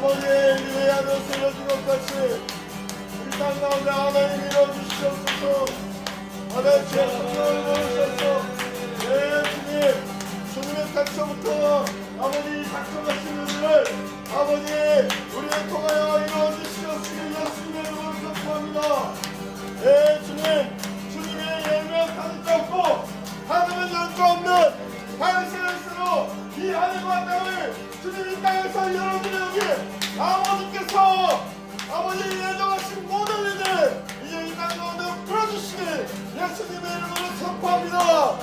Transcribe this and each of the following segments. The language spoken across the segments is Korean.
아버지의 위에 하늘에서 이뤄진 것 같이 우리 땅 가운데 하나님 이뤄주시옵소서. 하나님 주의 성령을 보내셔서 주님, 주님의 닥쳐부터 아버지 닥쳐가신 일을 아버지 우리를 통하여 이루어주시옵시길 예수님의 이름으로 선포합니다. 주님, 주님의 예명 가득 없고 하늘은 열거 없는 하늘시로 이 하늘과 땅을 주님 이 땅에서 열어주려기 아버지께서 아버지 예정하신 모든 일들 이제 이 땅 가운데 풀어주시길 예수님의 이름으로 선포합니다.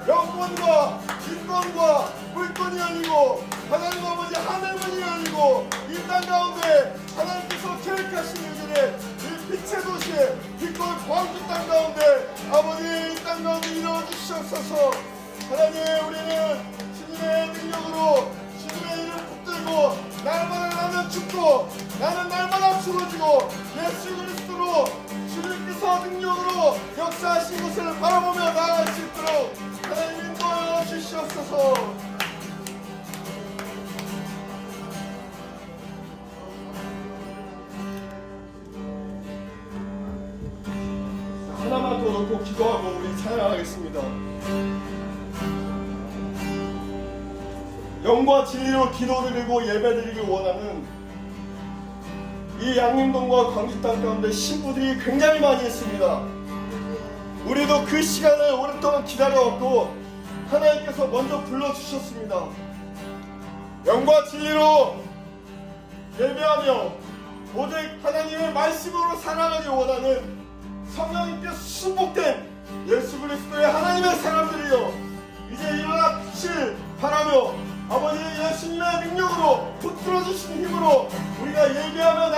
영권과 인권과 물권이 열리고 하나님 아버지 하늘문이 열리고 이 땅 가운데 하나님께서 계획하신 일들의 이 빛의 도시 빛과 광주 땅 가운데 아버지 이 땅 가운데 이루어주시옵소서. 하나님 우리는 주님의 능력으로 주님의 이름 붙들고 날마다 나는 죽고 나는 날마다 죽어지고 예수 그리스도로 주님께서 능력으로 역사하신 것을 바라보며 나아갈 수 있도록 하나님 인도하여 주시옵소서. 하나만 더 놓고 기도하고 우리 찬양하겠습니다. 영과 진리로 기도드리고 예배드리길 원하는 이 양림동과 광주 땅 가운데 신부들이 굉장히 많이 있습니다. 우리도 그 시간을 오랫동안 기다려왔고 하나님께서 먼저 불러주셨습니다. 영과 진리로 예배하며 오직 하나님의 말씀으로 살아가길 원하는 성령님께서 수복된 예수 그리스도의 하나님의 사람들이여 이제 일어나 빛을 바라며 아버지 예수님의 능력으로 붙들어주신 힘으로 우리가 예배하며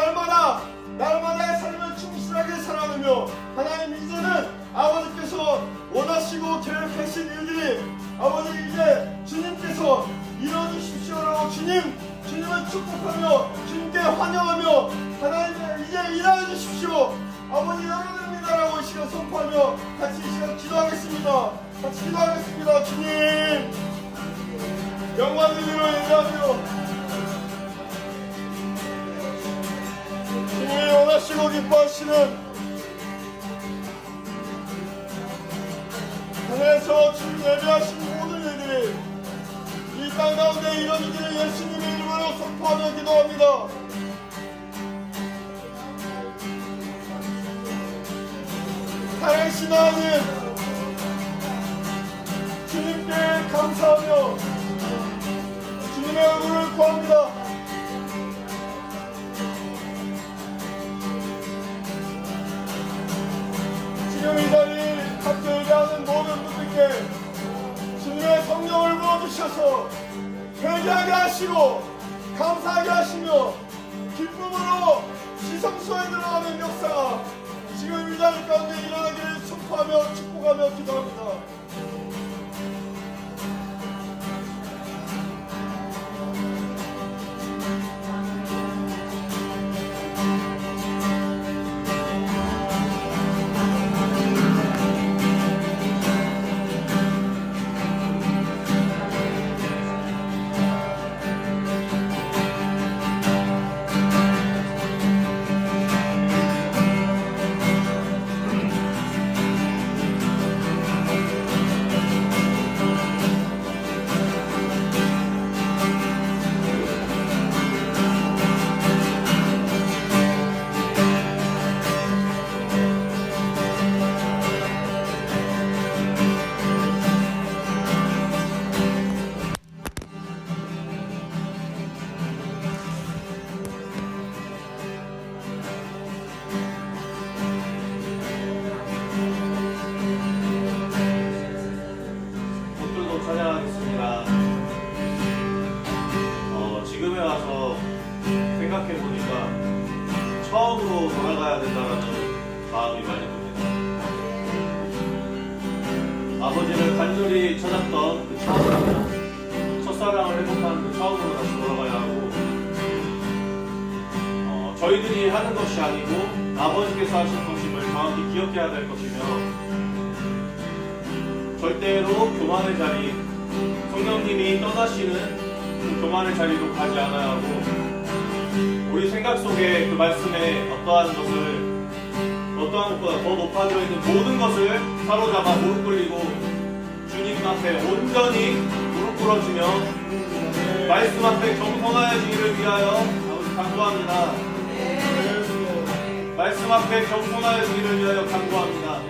날마다의 삶을 충실하게 살아가며 하나님 이제는 아버지께서 원하시고 계획하신 일들이 아버지 이제 주님께서 이뤄주십시오라고 주님을 축복하며 주님께 환영하며 하나님 이제 일하여 주십시오 아버지 열어드립니다라고 이 시간 선포하며 같이 이 시간 기도하겠습니다. 같이 기도하겠습니다. 주님 영광을 위로 예배하며 주님이 원하시고 기뻐하시는 하늘에서 주님 예배하신 모든 일들이 이 땅 가운데 이뤄지기를 예수님의 이름으로 선포하며 기도합니다. 살아계신 하나님 주님께 감사하며 주님의 얼굴을 구합니다. 지금 이 자리에 함께 예배하는 모든 분들께 주님의 성령을 부어주셔서 회개하게 하시고 감사하게 하시며 기쁨으로 지성소에 들어가는 역사가 지금 이 자리 가운데 일어나기를 축복하며 기도합니다. 지금에 와서 생각해보니까 처음으로 돌아가야 된다는 마음이 많이 듭니다. 아버지를 간절히 찾았던 그 처음, 첫사랑을 회복하는 그 처음으로 다시 돌아가야 하고, 저희들이 하는 것이 아니고 아버지께서 하신 것임을 정확히 기억해야 될 것이며, 절대로 교만의 자리, 성령님이 떠나시는 그 교만의 자리로 가지 않아야 하고, 생각 속에 그 말씀에 어떠한 것보다 더 높아져 있는 모든 것을 사로잡아 무릎 꿇리고 주님 앞에 온전히 무릎 꿇어주며 말씀 앞에 겸손하여지기를 위하여 아버지 간구합니다. 말씀 앞에 겸손하여지기를 위하여 간구합니다.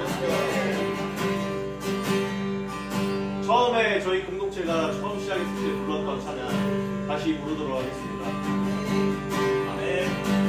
처음에 저희 공동체가 처음 시작했을 때 불렀던 찬양 다시 부르도록 하겠습니다. 아멘.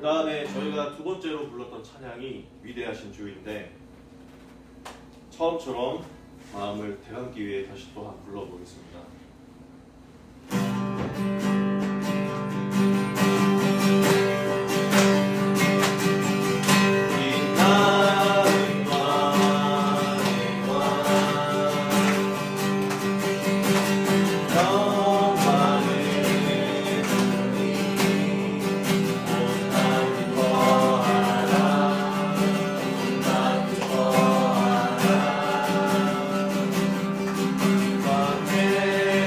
그 다음에 저희가 두 번째로 불렀던 찬양이 위대하신 주인데 처음처럼 마음을 되감기 위해 다시 또 한 불러보겠습니다. Yeah.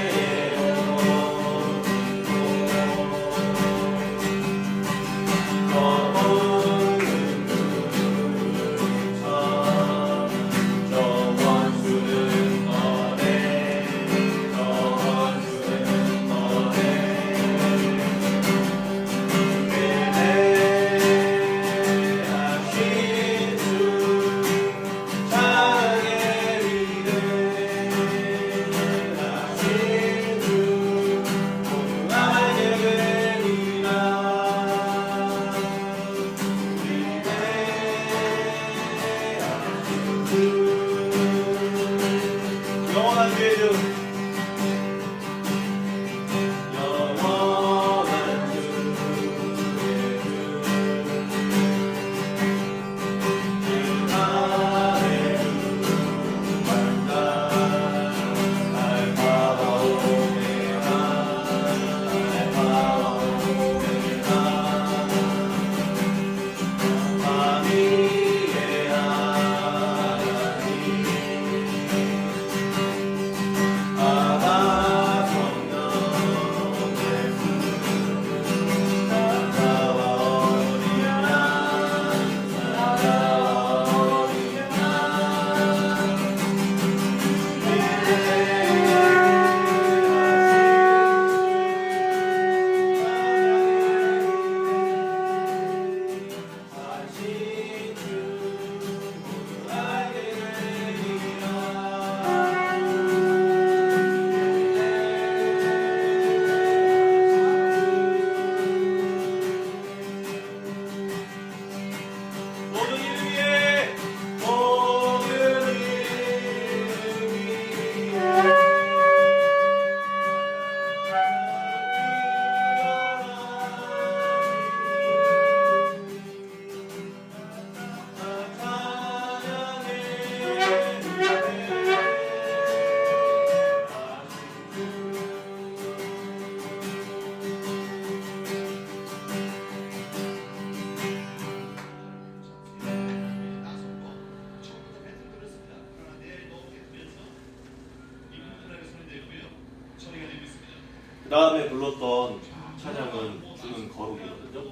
다음에 불렀던 찬양은 주는 거룩이거든요.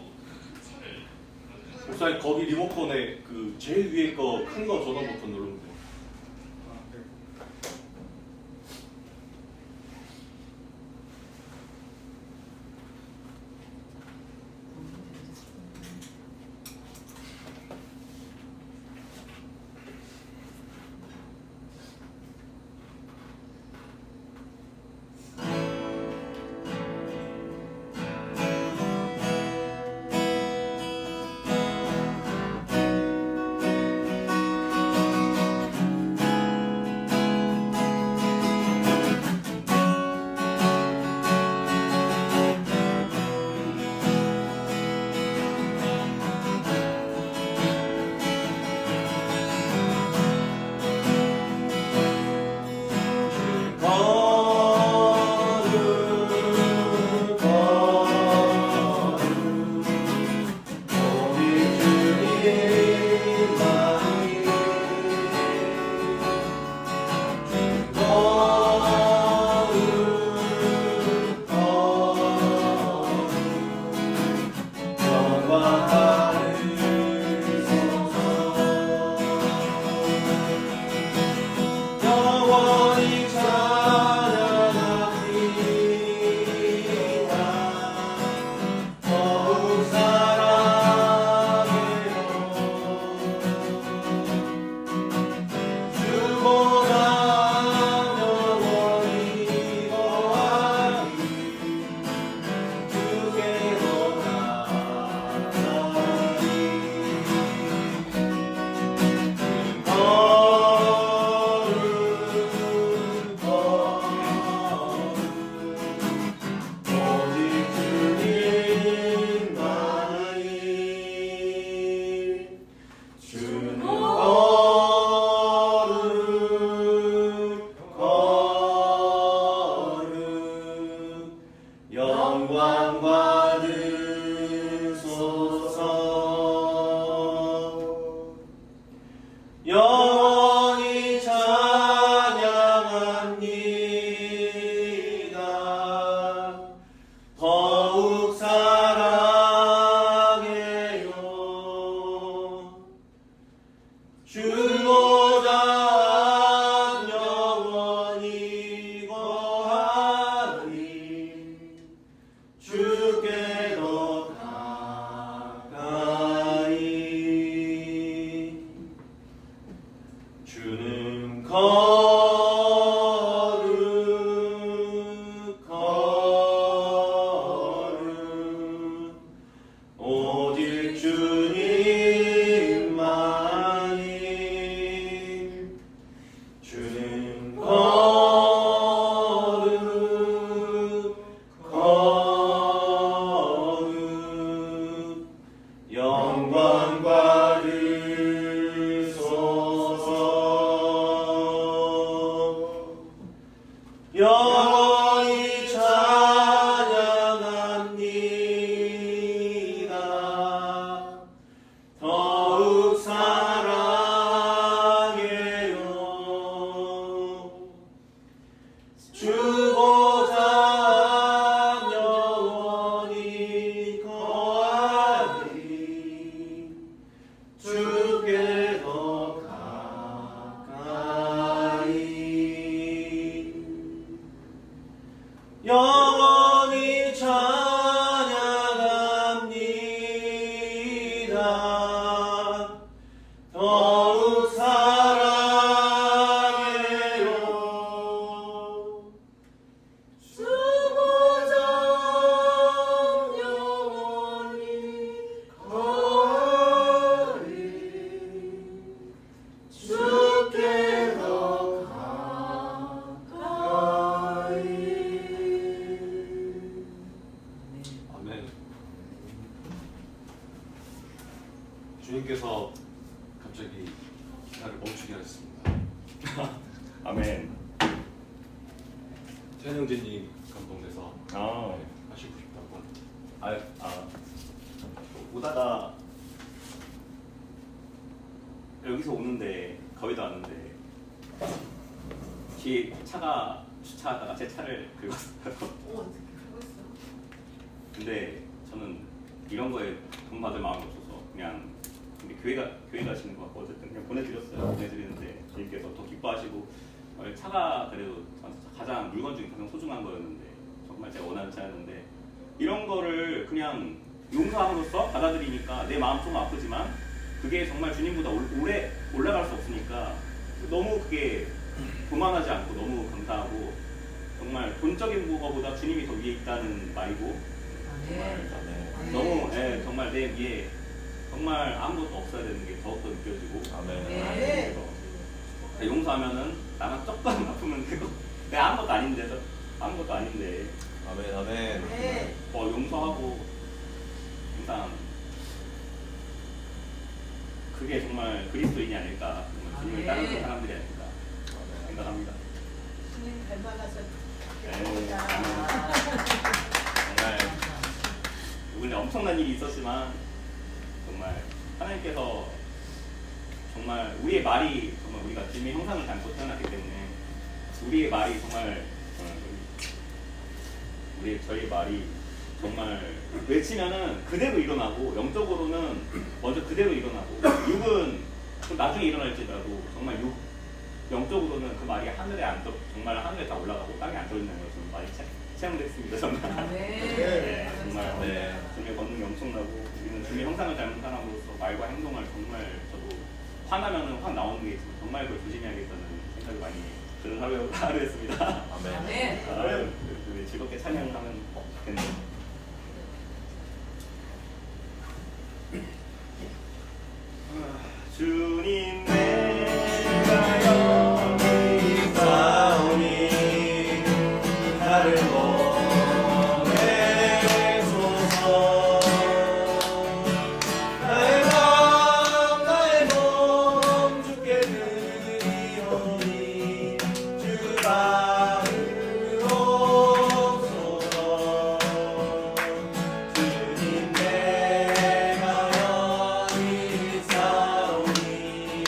목사님 거기 리모컨에 그 제일 위에 거 큰 거 전원 버튼 누르면 돼요. 영원히 찬양합니다. 더욱 사랑해요. 주보다 영원히 거하리. 주께 더 가까이. 주는 거룩 거룩 오직 주님만이. 주는 거룩 거룩 영광 받으소서. 영원히 찬양합니다. 더욱 사랑해요. 주보다 영원히 거하리. 주께 더 가까이. 영원히 찬양합니다. 더욱 사랑해요. 주보다 영원히 거하리. 주께 더 가까이. 아멘. 주님께서 갑자기 기타를 멈추게 하셨습니다. 아멘. 최영진님 감동돼서 아, 하시고 싶다고. 오다가 여기서 오는데 거의 다 왔는데 뒤에 차가 주차하다가 제 차를 긁었어요. 근데 저는 이런 거에 돈 받을 마음이 없어서 그냥 근데 교회 가시는 것 같고 어쨌든 그냥 보내드리는데 주님께서 더 기뻐하시고 차가 그래도 가장 물건 중에 가장 소중한 거였는데 정말 제가 원하지 않았는데 이런 거를 그냥 용서함으로써 받아들이니까 내 마음 좀 아프지만 그게 정말 주님보다 오래 올라갈 수 없으니까 너무 그게 교만하지 않고 너무 감사하고 정말 돈적인 거보다 주님이 더 위에 있다는 말이고 정말 너무 정말 내 위에 정말 아무것도 없어야 되는 게 더욱더 느껴지고 아멘. 그래서 용서하면은 나만 조금 아프면 되고 내가 아무것도 아닌데 아멘. 용서하고 항상 그게 정말 그리스도인이 아닐까 정말 주님을 따르는 사람들이 아닐까 생각합니다. 주님 닮아가서 정말 이번에 엄청난 일이 있었지만 정말 하나님께서 정말 우리의 말이 정말 우리가 주님의 형상을 닮고 태어났기 때문에 우리의 말이 정말 저희 말이 정말 외치면은 그대로 일어나고 영적으로는 먼저 그대로 일어나고 육은 나중에 일어날지라도 정말 영적으로는 그 말이 하늘에 안 떠, 정말 하늘에 다 올라가고 땅에 안 떨어진다는 걸 좀 많이 체험됐습니다. 정말. 네. 정말 주님의 권능이 엄청나고 우리는 주님의 형상을 닮은 사람으로서 말과 행동을 정말 저도 화나면은 확 나오는 게 있지만 정말 그걸 조심해야겠다는 생각이 많이 드는 하루였습니다. 아멘. 즐겁게 찬양하면 좋겠네요. 주님 내가 여기 있사오니 나를 보내소서. 나의 몸 주께 드리오니 주 받으옵소서. 주님 내가 여기 있사오니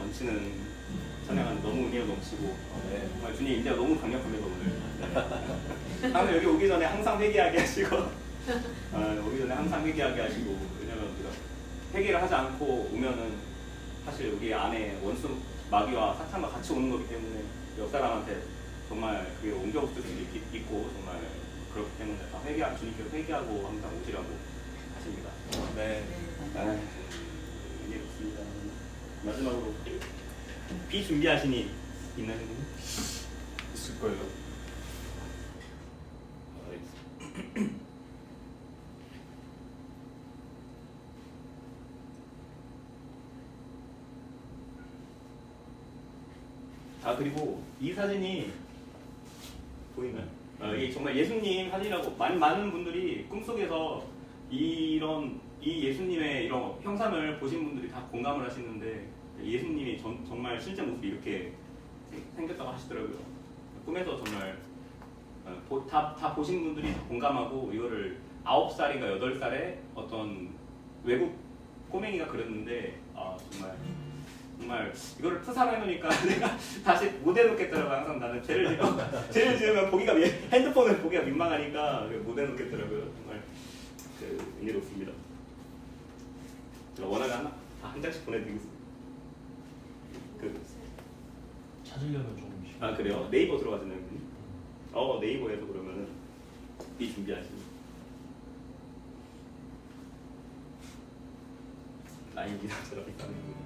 넘치는 찬양은 너무 은혜가 넘치고 네. 정말 주님 인대가 너무 강력합니다 오늘. 항상 여기 오기 전에 항상 회개하게 하시고 오기 전에 항상 회개하게 하시고 왜냐면 우리가 회개를 하지 않고 오면은 사실 여기 안에 원수 마귀와 사탄과 같이 오는 거기 때문에 옆 사람한테 정말 그게 옮겨붙을 수 있고 정말 그렇기 때문에 다 주님께서 회개하고 항상 오시라고 하십니다. 네. 이해했습니다. 마지막으로 비준비하시니 있나요? 있을 거예요. 그리고 이 사진이 보이나요? 이게 정말 예수님 사진이라고 많은 분들이 꿈속에서 이 예수님의 이런 형상을 보신 분들이 다 공감을 하시는데 예수님이 정말 실제 모습이 이렇게 생겼다고 하시더라고요. 꿈에서 정말 다 보신 분들이 공감하고 이거를 9살인가 8살에 어떤 외국 꼬맹이가 그렸는데 정말 이거를 프사해놓으니까 내가 다시 못 해놓겠더라고요. 항상 나는 죄를 지으면 핸드폰을 보기가 민망하니까 못 해놓겠더라고요. 정말 은혜롭습니다. 제가 원하면 한 장씩 보내드리겠습니다. 찾으려면 조금씩. 그래요? 네이버 들어가시나요? 네이버에서 그러면은 준비하시면 라인 기사처럼 있다는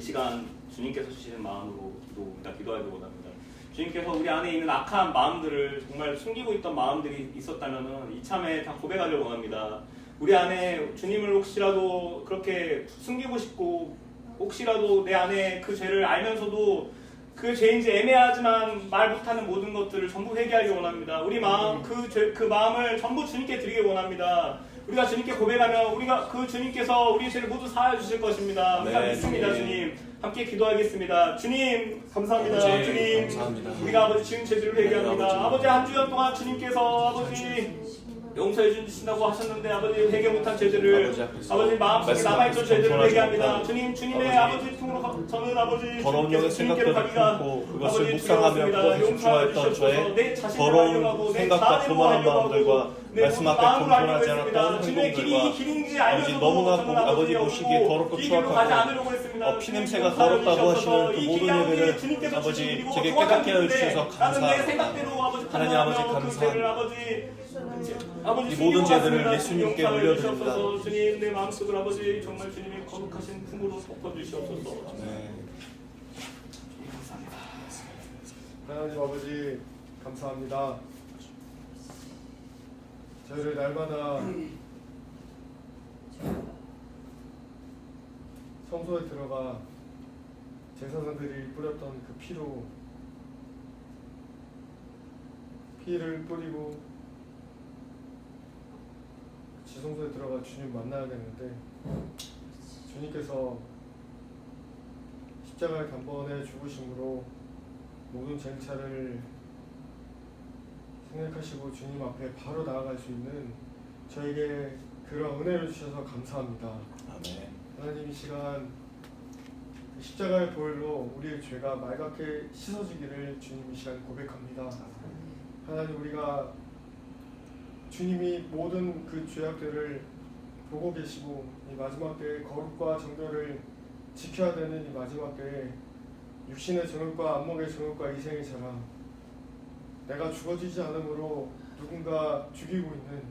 시간 주님께서 주시는 마음으로 기도하기 원합니다. 주님께서 우리 안에 있는 악한 마음들을 정말 숨기고 있던 마음들이 있었다면 이참에 다 고백하길 원합니다. 우리 안에 주님을 혹시라도 그렇게 숨기고 싶고 혹시라도 내 안에 그 죄를 알면서도 그 죄인지 애매하지만 말 못하는 모든 것들을 전부 회개하기 원합니다. 우리 마음 그 마음을 전부 주님께 드리기 원합니다. 우리가 주님께 고백하면 우리가 그 주님께서 우리 죄를 모두 사하여 주실 것입니다. 우리가 네, 믿습니다. 네. 주님 함께 기도하겠습니다. 주님 감사합니다. 아버지, 주님 감사합니다. 우리가 아버지 지은 죄들을 회개합니다. 네, 아버지 한 주년 동안 주님께서 아버지 용서해 주신다고 하셨는데 아버지 회개 못한 죄들을 아버지 마음속에 남아있던 죄들을 회개합니다. 주님의 아버지 품으로 저는 아버지 더러운 영의 주님께로 생각들을 가기가 품고 그것을 아버지 묵상하며 두려웠습니다. 그것을 용서하여 집중하였던 주시옵소서. 내 저의 자신을 하려고 하고 더러운 내 생각과 자아대로 교만한 하려고 마음들과 하고 내 말씀 앞에 마음으로 겸손하지 하려고 했습니다. 않았던 주님의 길이 행동들과 길인지 아버지 알면서도 너무나 저는 아버지 없고 보시기에 더럽고 이 길로 가지 추악하고 않으려고 했습니다. 피냄새가 주님 더럽다고 용서하여 하시는 그 주셔서 이 모든 길이 아버지 예배를 주님께서 아버지 주신 길이고 제게 정확한 깨닫게 하여 길인데 주셔서 나는 내 감사합니다. 생각대로 아버지 하나님 아버지 판단하며 그 죄를 아버지 이 모든 죄들을 숨기고 예수님께 용서하여 올려드립니다. 주시옵소서. 주님 내 마음속을 아버지 정말 주님의 거룩하신 품으로 덮어주시옵소서. 네. 감사합니다. 하나님 아버지 감사합니다. 저희를 날마다 성소에 들어가 제사장들이 뿌렸던 그 피를 뿌리고 지성소에 들어가 주님 만나야 되는데 주님께서 십자가의 단번에 죽으심으로 모든 쟁차를 생각하시고 주님 앞에 바로 나아갈 수 있는 저에게 그런 은혜를 주셔서 감사합니다. 아멘. 하나님 이 시간 십자가의 보혈로 우리의 죄가 맑게 씻어지기를 주님 이 시간 고백합니다. 하나님 우리가 주님이 모든 그 죄악들을 보고 계시고 이 마지막 때에 거룩과 정결을 지켜야 되는 이 마지막 때에 육신의 정욕과 안목의 정욕과 이생의 자랑 내가 죽어지지 않으므로 누군가 죽이고 있는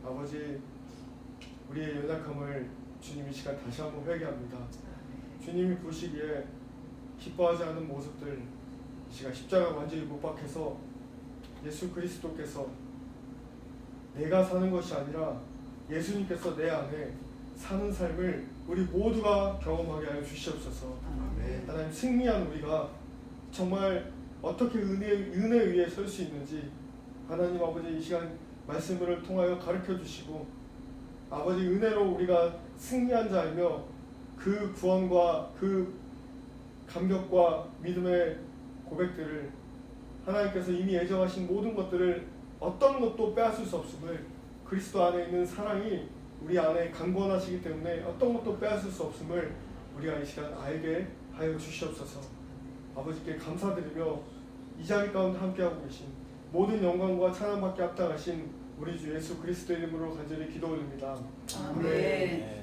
아버지 우리의 연약함을 주님 이 시간 다시 한번 회개합니다. 주님이 보시기에 기뻐하지 않은 모습들 이 시간 십자가 완전히 못 박혀서 예수 그리스도께서 내가 사는 것이 아니라 예수님께서 내 안에 사는 삶을 우리 모두가 경험하게 하여 주시옵소서. 하나님 승리한 우리가 정말 어떻게 은혜 위에 설 수 있는지 하나님 아버지 이 시간 말씀을 통하여 가르쳐 주시고 아버지 은혜로 우리가 승리한 자이며 그 구원과 그 감격과 믿음의 고백들을 하나님께서 이미 예정하신 모든 것들을 어떤 것도 빼앗을 수 없음을 그리스도 안에 있는 사랑이 우리 안에 강권하시기 때문에 어떤 것도 빼앗을 수 없음을 우리가 이 시간 알게 하여 주시옵소서. 아버지께 감사드리며 이 자리 가운데 함께하고 계신 모든 영광과 찬양받게 합당하신 우리 주 예수 그리스도 이름으로 간절히 기도 올립니다. 아멘. 네.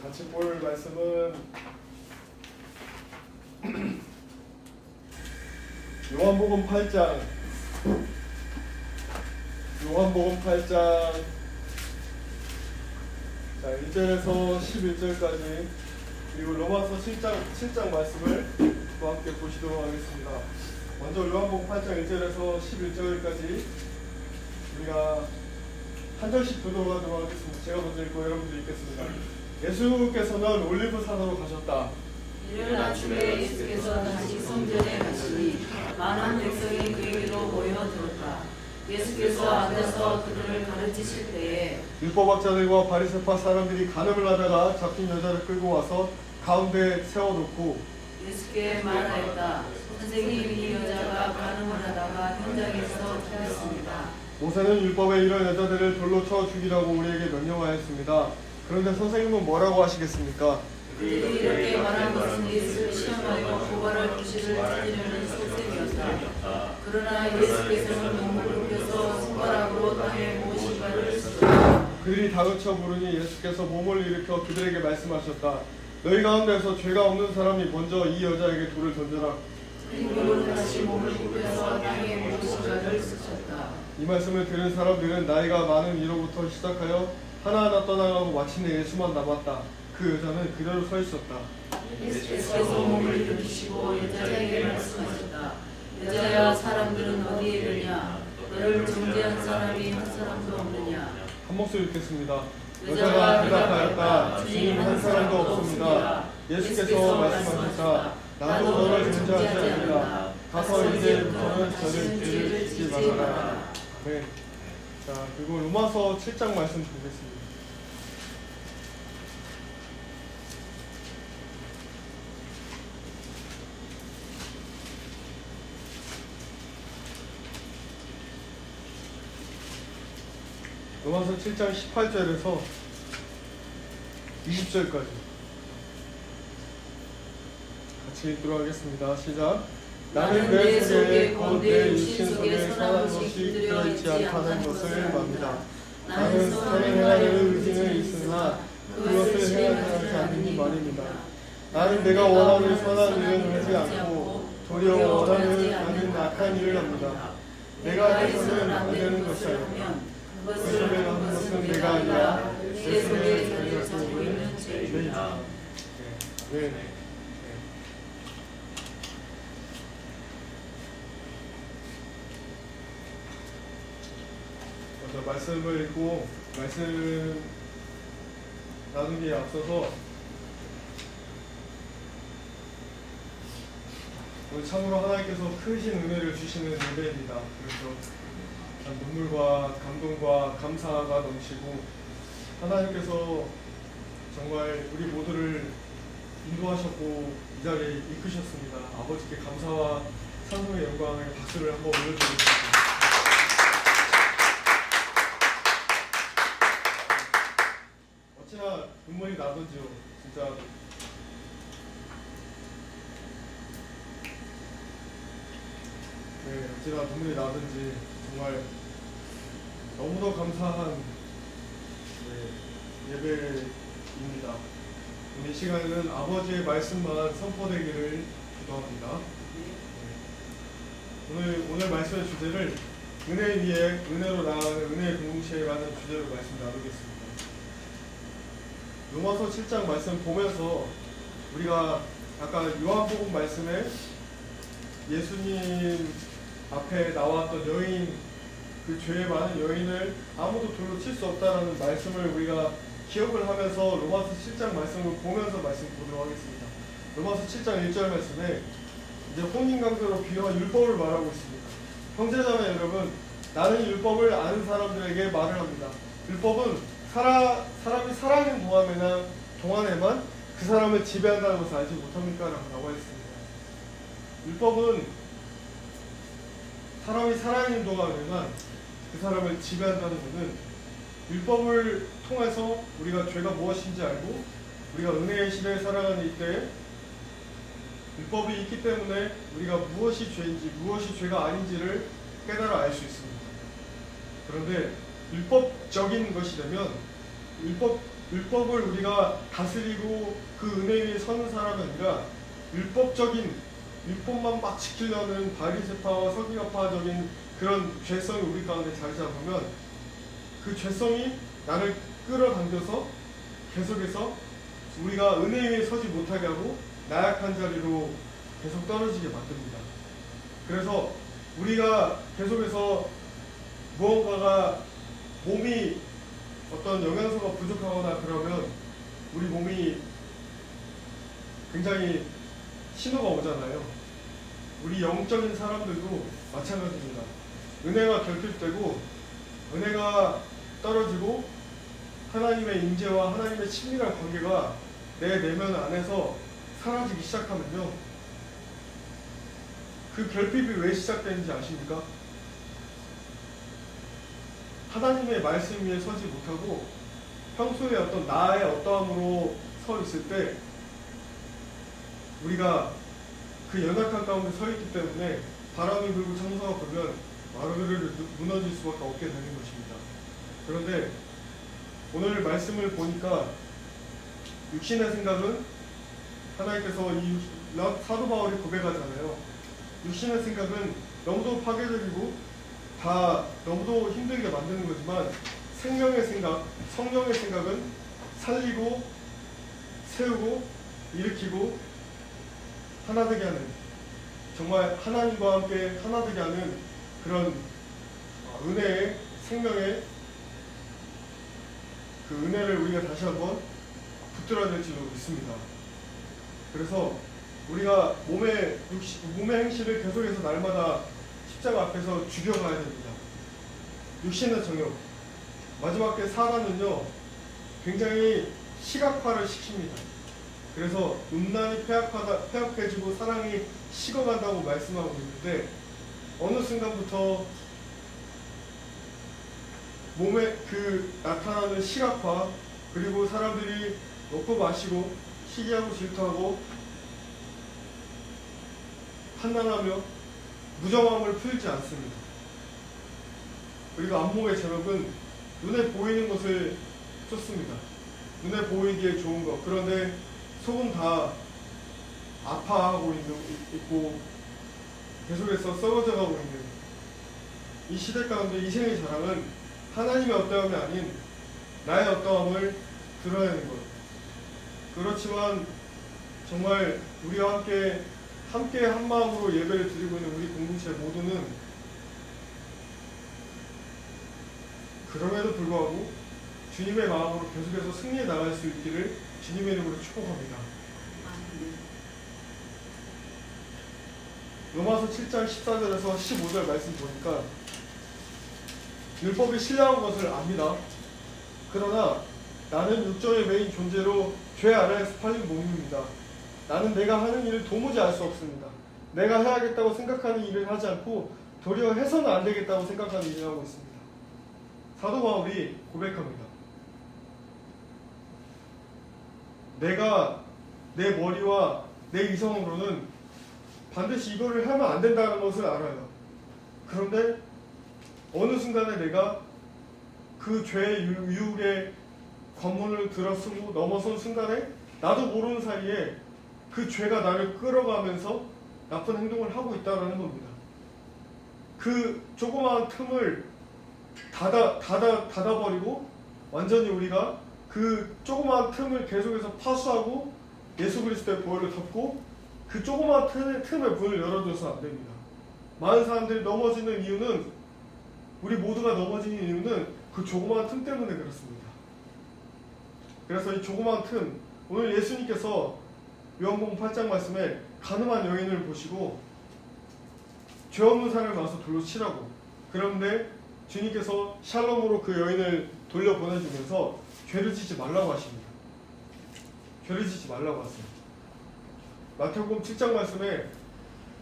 같이 볼 말씀은 요한복음 8장 자 1절에서 11절까지 그리고 로마서 7장 말씀을 또 함께 보시도록 하겠습니다. 먼저 요한복음 8장 1절에서 11절까지 우리가 한 절씩 보도록 하도록 하겠습니다. 제가 먼저 읽고 여러분들 읽겠습니다. 예수께서는 올리브 산으로 가셨다. 이른 아침에 예수께서 다시 성전에 가시니 많은 백성이 그에게로 모여들었다. 예수께서 앉아서 그들을 가르치실 때에 율법학자들과 바리새파 사람들이 간음을 하다가 잡힌 여자를 끌고 와서 가운데 세워놓고 예수께 말하였다. 선생님, 이 여자가 간음을 하다가 현장에서 죽였습니다. 모세는 율법에 이런 여자들을 돌로 쳐 죽이라고 우리에게 명령하였습니다. 그런데 선생님은 뭐라고 하시겠습니까? 그들이 이렇게 말한 것은 예수를 시험하여 고발할 구실을 찾으려는 속셈이었다. 그러나 예수께서는 몸을 굽혀서 손가락으로 땅에 무엇인가를 쓰셨다. 그들이 다그쳐 부르니 예수께서 몸을 일으켜 그들에게 말씀하셨다. 너희 가운데서 죄가 없는 사람이 먼저 이 여자에게 돌을 던져라. 그리고 다시 몸을 굽혀서 땅에 무엇인가를 쓰셨다. 이 말씀을 들은 사람들은 나이가 많은 이로부터 시작하여 하나하나 떠나가고 마침내 예수만 남았다. 그 여자는 그대로 서 있었다. 예수께서 몸을 일으키시고 여자에게 말씀하셨다. 여자야, 사람들은 어디에 있느냐? 너를 정죄한 사람이 한 사람도 없느냐? 한 목소리 읽겠습니다. 여자가 여자가 대답하였다. 주님, 한 사람도 없습니다. 예수께서 말씀하셨다. 나도 너를 정죄하지 않는다. 가서 이제부터는 저를 죄를 짓지 말아라. 네. 자, 그리고 로마서 7장 말씀 보겠습니다. 로마서 7장 18절에서 20절까지 같이 읽도록 하겠습니다. 시작. 나는 내 속에 곧 내 육신 속에 선한 것이 들어있지 않다는 것을 맙니다. 나는 선을 행하려는 의지는 있으나 그것을 행하지 않으니 말입니다. 나는 내가 원하는 선한 일은 하지 않고 도리어 원하는 않은 악한 일을 합니다. 내가 해서는 안 되는 것이 아니라 그것을 하는 것은 내가 아니라 내 속에 자리를 잡고 있는 죄입니다. 네. 먼저 말씀을 읽고 말씀 나누기에 앞서서 오늘 참으로 하나님께서 크신 은혜를 주시는 예배입니다. 그래서 눈물과 감동과 감사가 넘치고 하나님께서 정말 우리 모두를 인도하셨고 이 자리에 이끄셨습니다. 아버지께 감사와 찬송의 영광의 박수를 한번 올려드리겠습니다. 어찌나 눈물이 나던지요. 진짜 네, 어찌나 눈물이 나든지 정말 너무도 감사한 예배입니다. 오늘 시간에는 아버지의 말씀만 선포되기를 기도합니다. 오늘 말씀의 주제를 은혜 위에 은혜로 나아가는 은혜의 공동체라는 주제로 말씀 나누겠습니다. 로마서 7장 말씀 보면서 우리가 아까 요한복음 말씀에 예수님 앞에 나왔던 여인, 그 죄에 많은 여인을 아무도 돌로 칠 수 없다라는 말씀을 우리가 기억을 하면서 로마서 7장 말씀을 보면서 말씀 보도록 하겠습니다. 로마서 7장 1절 말씀에 이제 혼인관계로 비유한 율법을 말하고 있습니다. 형제자매 여러분, 나는 율법을 아는 사람들에게 말을 합니다. 율법은 사람이 살아있는 동안에만 그 사람을 지배한다는 것을 알지 못합니까? 라고 했습니다. 율법은 사람이 살아있는 동안에만 그 사람을 지배한다는 것은 율법을 통해서 우리가 죄가 무엇인지 알고 우리가 은혜의 시대에 살아가는 이때 율법이 있기 때문에 우리가 무엇이 죄인지 무엇이 죄가 아닌지를 깨달아 알 수 있습니다. 그런데 율법적인 것이 되면 율법을 우리가 다스리고 그 은혜 위에 서는 사람이 아니라 율법만 막 지키려는 바리새파와 서기관파적인 그런 죄성이 우리 가운데 자리 잡으면 그 죄성이 나를 끌어당겨서 계속해서 우리가 은혜 위에 서지 못하게 하고 나약한 자리로 계속 떨어지게 만듭니다. 그래서 우리가 계속해서 무언가가 몸이 어떤 영양소가 부족하거나 그러면 우리 몸이 굉장히 신호가 오잖아요. 우리 영적인 사람들도 마찬가지입니다. 은혜가 결핍되고 은혜가 떨어지고 하나님의 임재와 하나님의 친밀한 관계가 내 내면 안에서 사라지기 시작하면요, 그 결핍이 왜 시작되는지 아십니까? 하나님의 말씀 위에 서지 못하고 평소에 어떤 나의 어떠함으로 서 있을 때 우리가 그 연약한 가운데 서 있기 때문에 바람이 불고 천사가 불면 마르르르 무너질 수밖에 없게 되는 것입니다. 그런데 오늘 말씀을 보니까 육신의 생각은 하나님께서 이 사도 바울이 고백하잖아요. 육신의 생각은 너무도 파괴적이고 다 너무도 힘들게 만드는 거지만 생명의 생각, 성령의 생각은 살리고 세우고 일으키고 하나되게 하는, 정말 하나님과 함께 하나되게 하는 그런 은혜의, 생명의 그 은혜를 우리가 다시 한번 붙들어야 될지도 있습니다. 그래서 우리가 몸의 행실을 계속해서 날마다 십자가 앞에서 죽여가야 됩니다. 육신의 정욕, 마지막에 사단은요 굉장히 시각화를 시킵니다. 그래서 음란이 폐악해지고 사랑이 식어간다고 말씀하고 있는데, 어느 순간부터 몸에 그 나타나는 시각화, 그리고 사람들이 먹고 마시고 시기하고 질투하고 판단하며 무정함을 풀지 않습니다. 그리고 안목의 제목은 눈에 보이는 것을 쫓습니다. 눈에 보이기에 좋은 것. 그런데 속은 다 아파하고 있고 계속해서 썩어져 가고 있는 이 시대 가운데 이생의 자랑은 하나님의 어떠함이 아닌 나의 어떠함을 드러내는 것. 그렇지만 정말 우리와 함께 한 마음으로 예배를 드리고 있는 우리 공동체 모두는 그럼에도 불구하고 주님의 마음으로 계속해서 승리해 나갈 수 있기를 주님의 이름으로 축복합니다. 로마서 7장 14절에서 15절 말씀 보니까 율법이 신령한 것을 압니다. 그러나 나는 육정의 매인 존재로 죄 아래에서 팔린 몸입니다. 나는 내가 하는 일을 도무지 알 수 없습니다. 내가 해야겠다고 생각하는 일을 하지 않고 도리어 해서는 안 되겠다고 생각하는 일을 하고 있습니다. 사도 바울이 고백합니다. 내가 내 머리와 내 이성으로는 반드시 이거를 하면 안 된다는 것을 알아요. 그런데 어느 순간에 내가 그 죄의 유혹의 관문을 들어서고 넘어선 순간에 나도 모르는 사이에 그 죄가 나를 끌어가면서 나쁜 행동을 하고 있다는 겁니다. 그 조그마한 틈을 닫아버리고 완전히 우리가 그 조그마한 틈을 계속해서 파수하고 예수 그리스도의 보혈을 덮고 그 조그마한 틈의 문을 열어줘서 안 됩니다. 많은 사람들이 넘어지는 이유는, 우리 모두가 넘어지는 이유는 그 조그마한 틈 때문에 그렇습니다. 그래서 이 조그마한 틈, 오늘 예수님께서 요한복음 8장 말씀에 가늠한 여인을 보시고 죄 없는 사람을 와서 돌로 치라고, 그런데 주님께서 샬롬으로 그 여인을 돌려보내주면서 죄를 짓지 말라고 하십니다. 죄를 짓지 말라고 하세요. 마태복음 7장 말씀에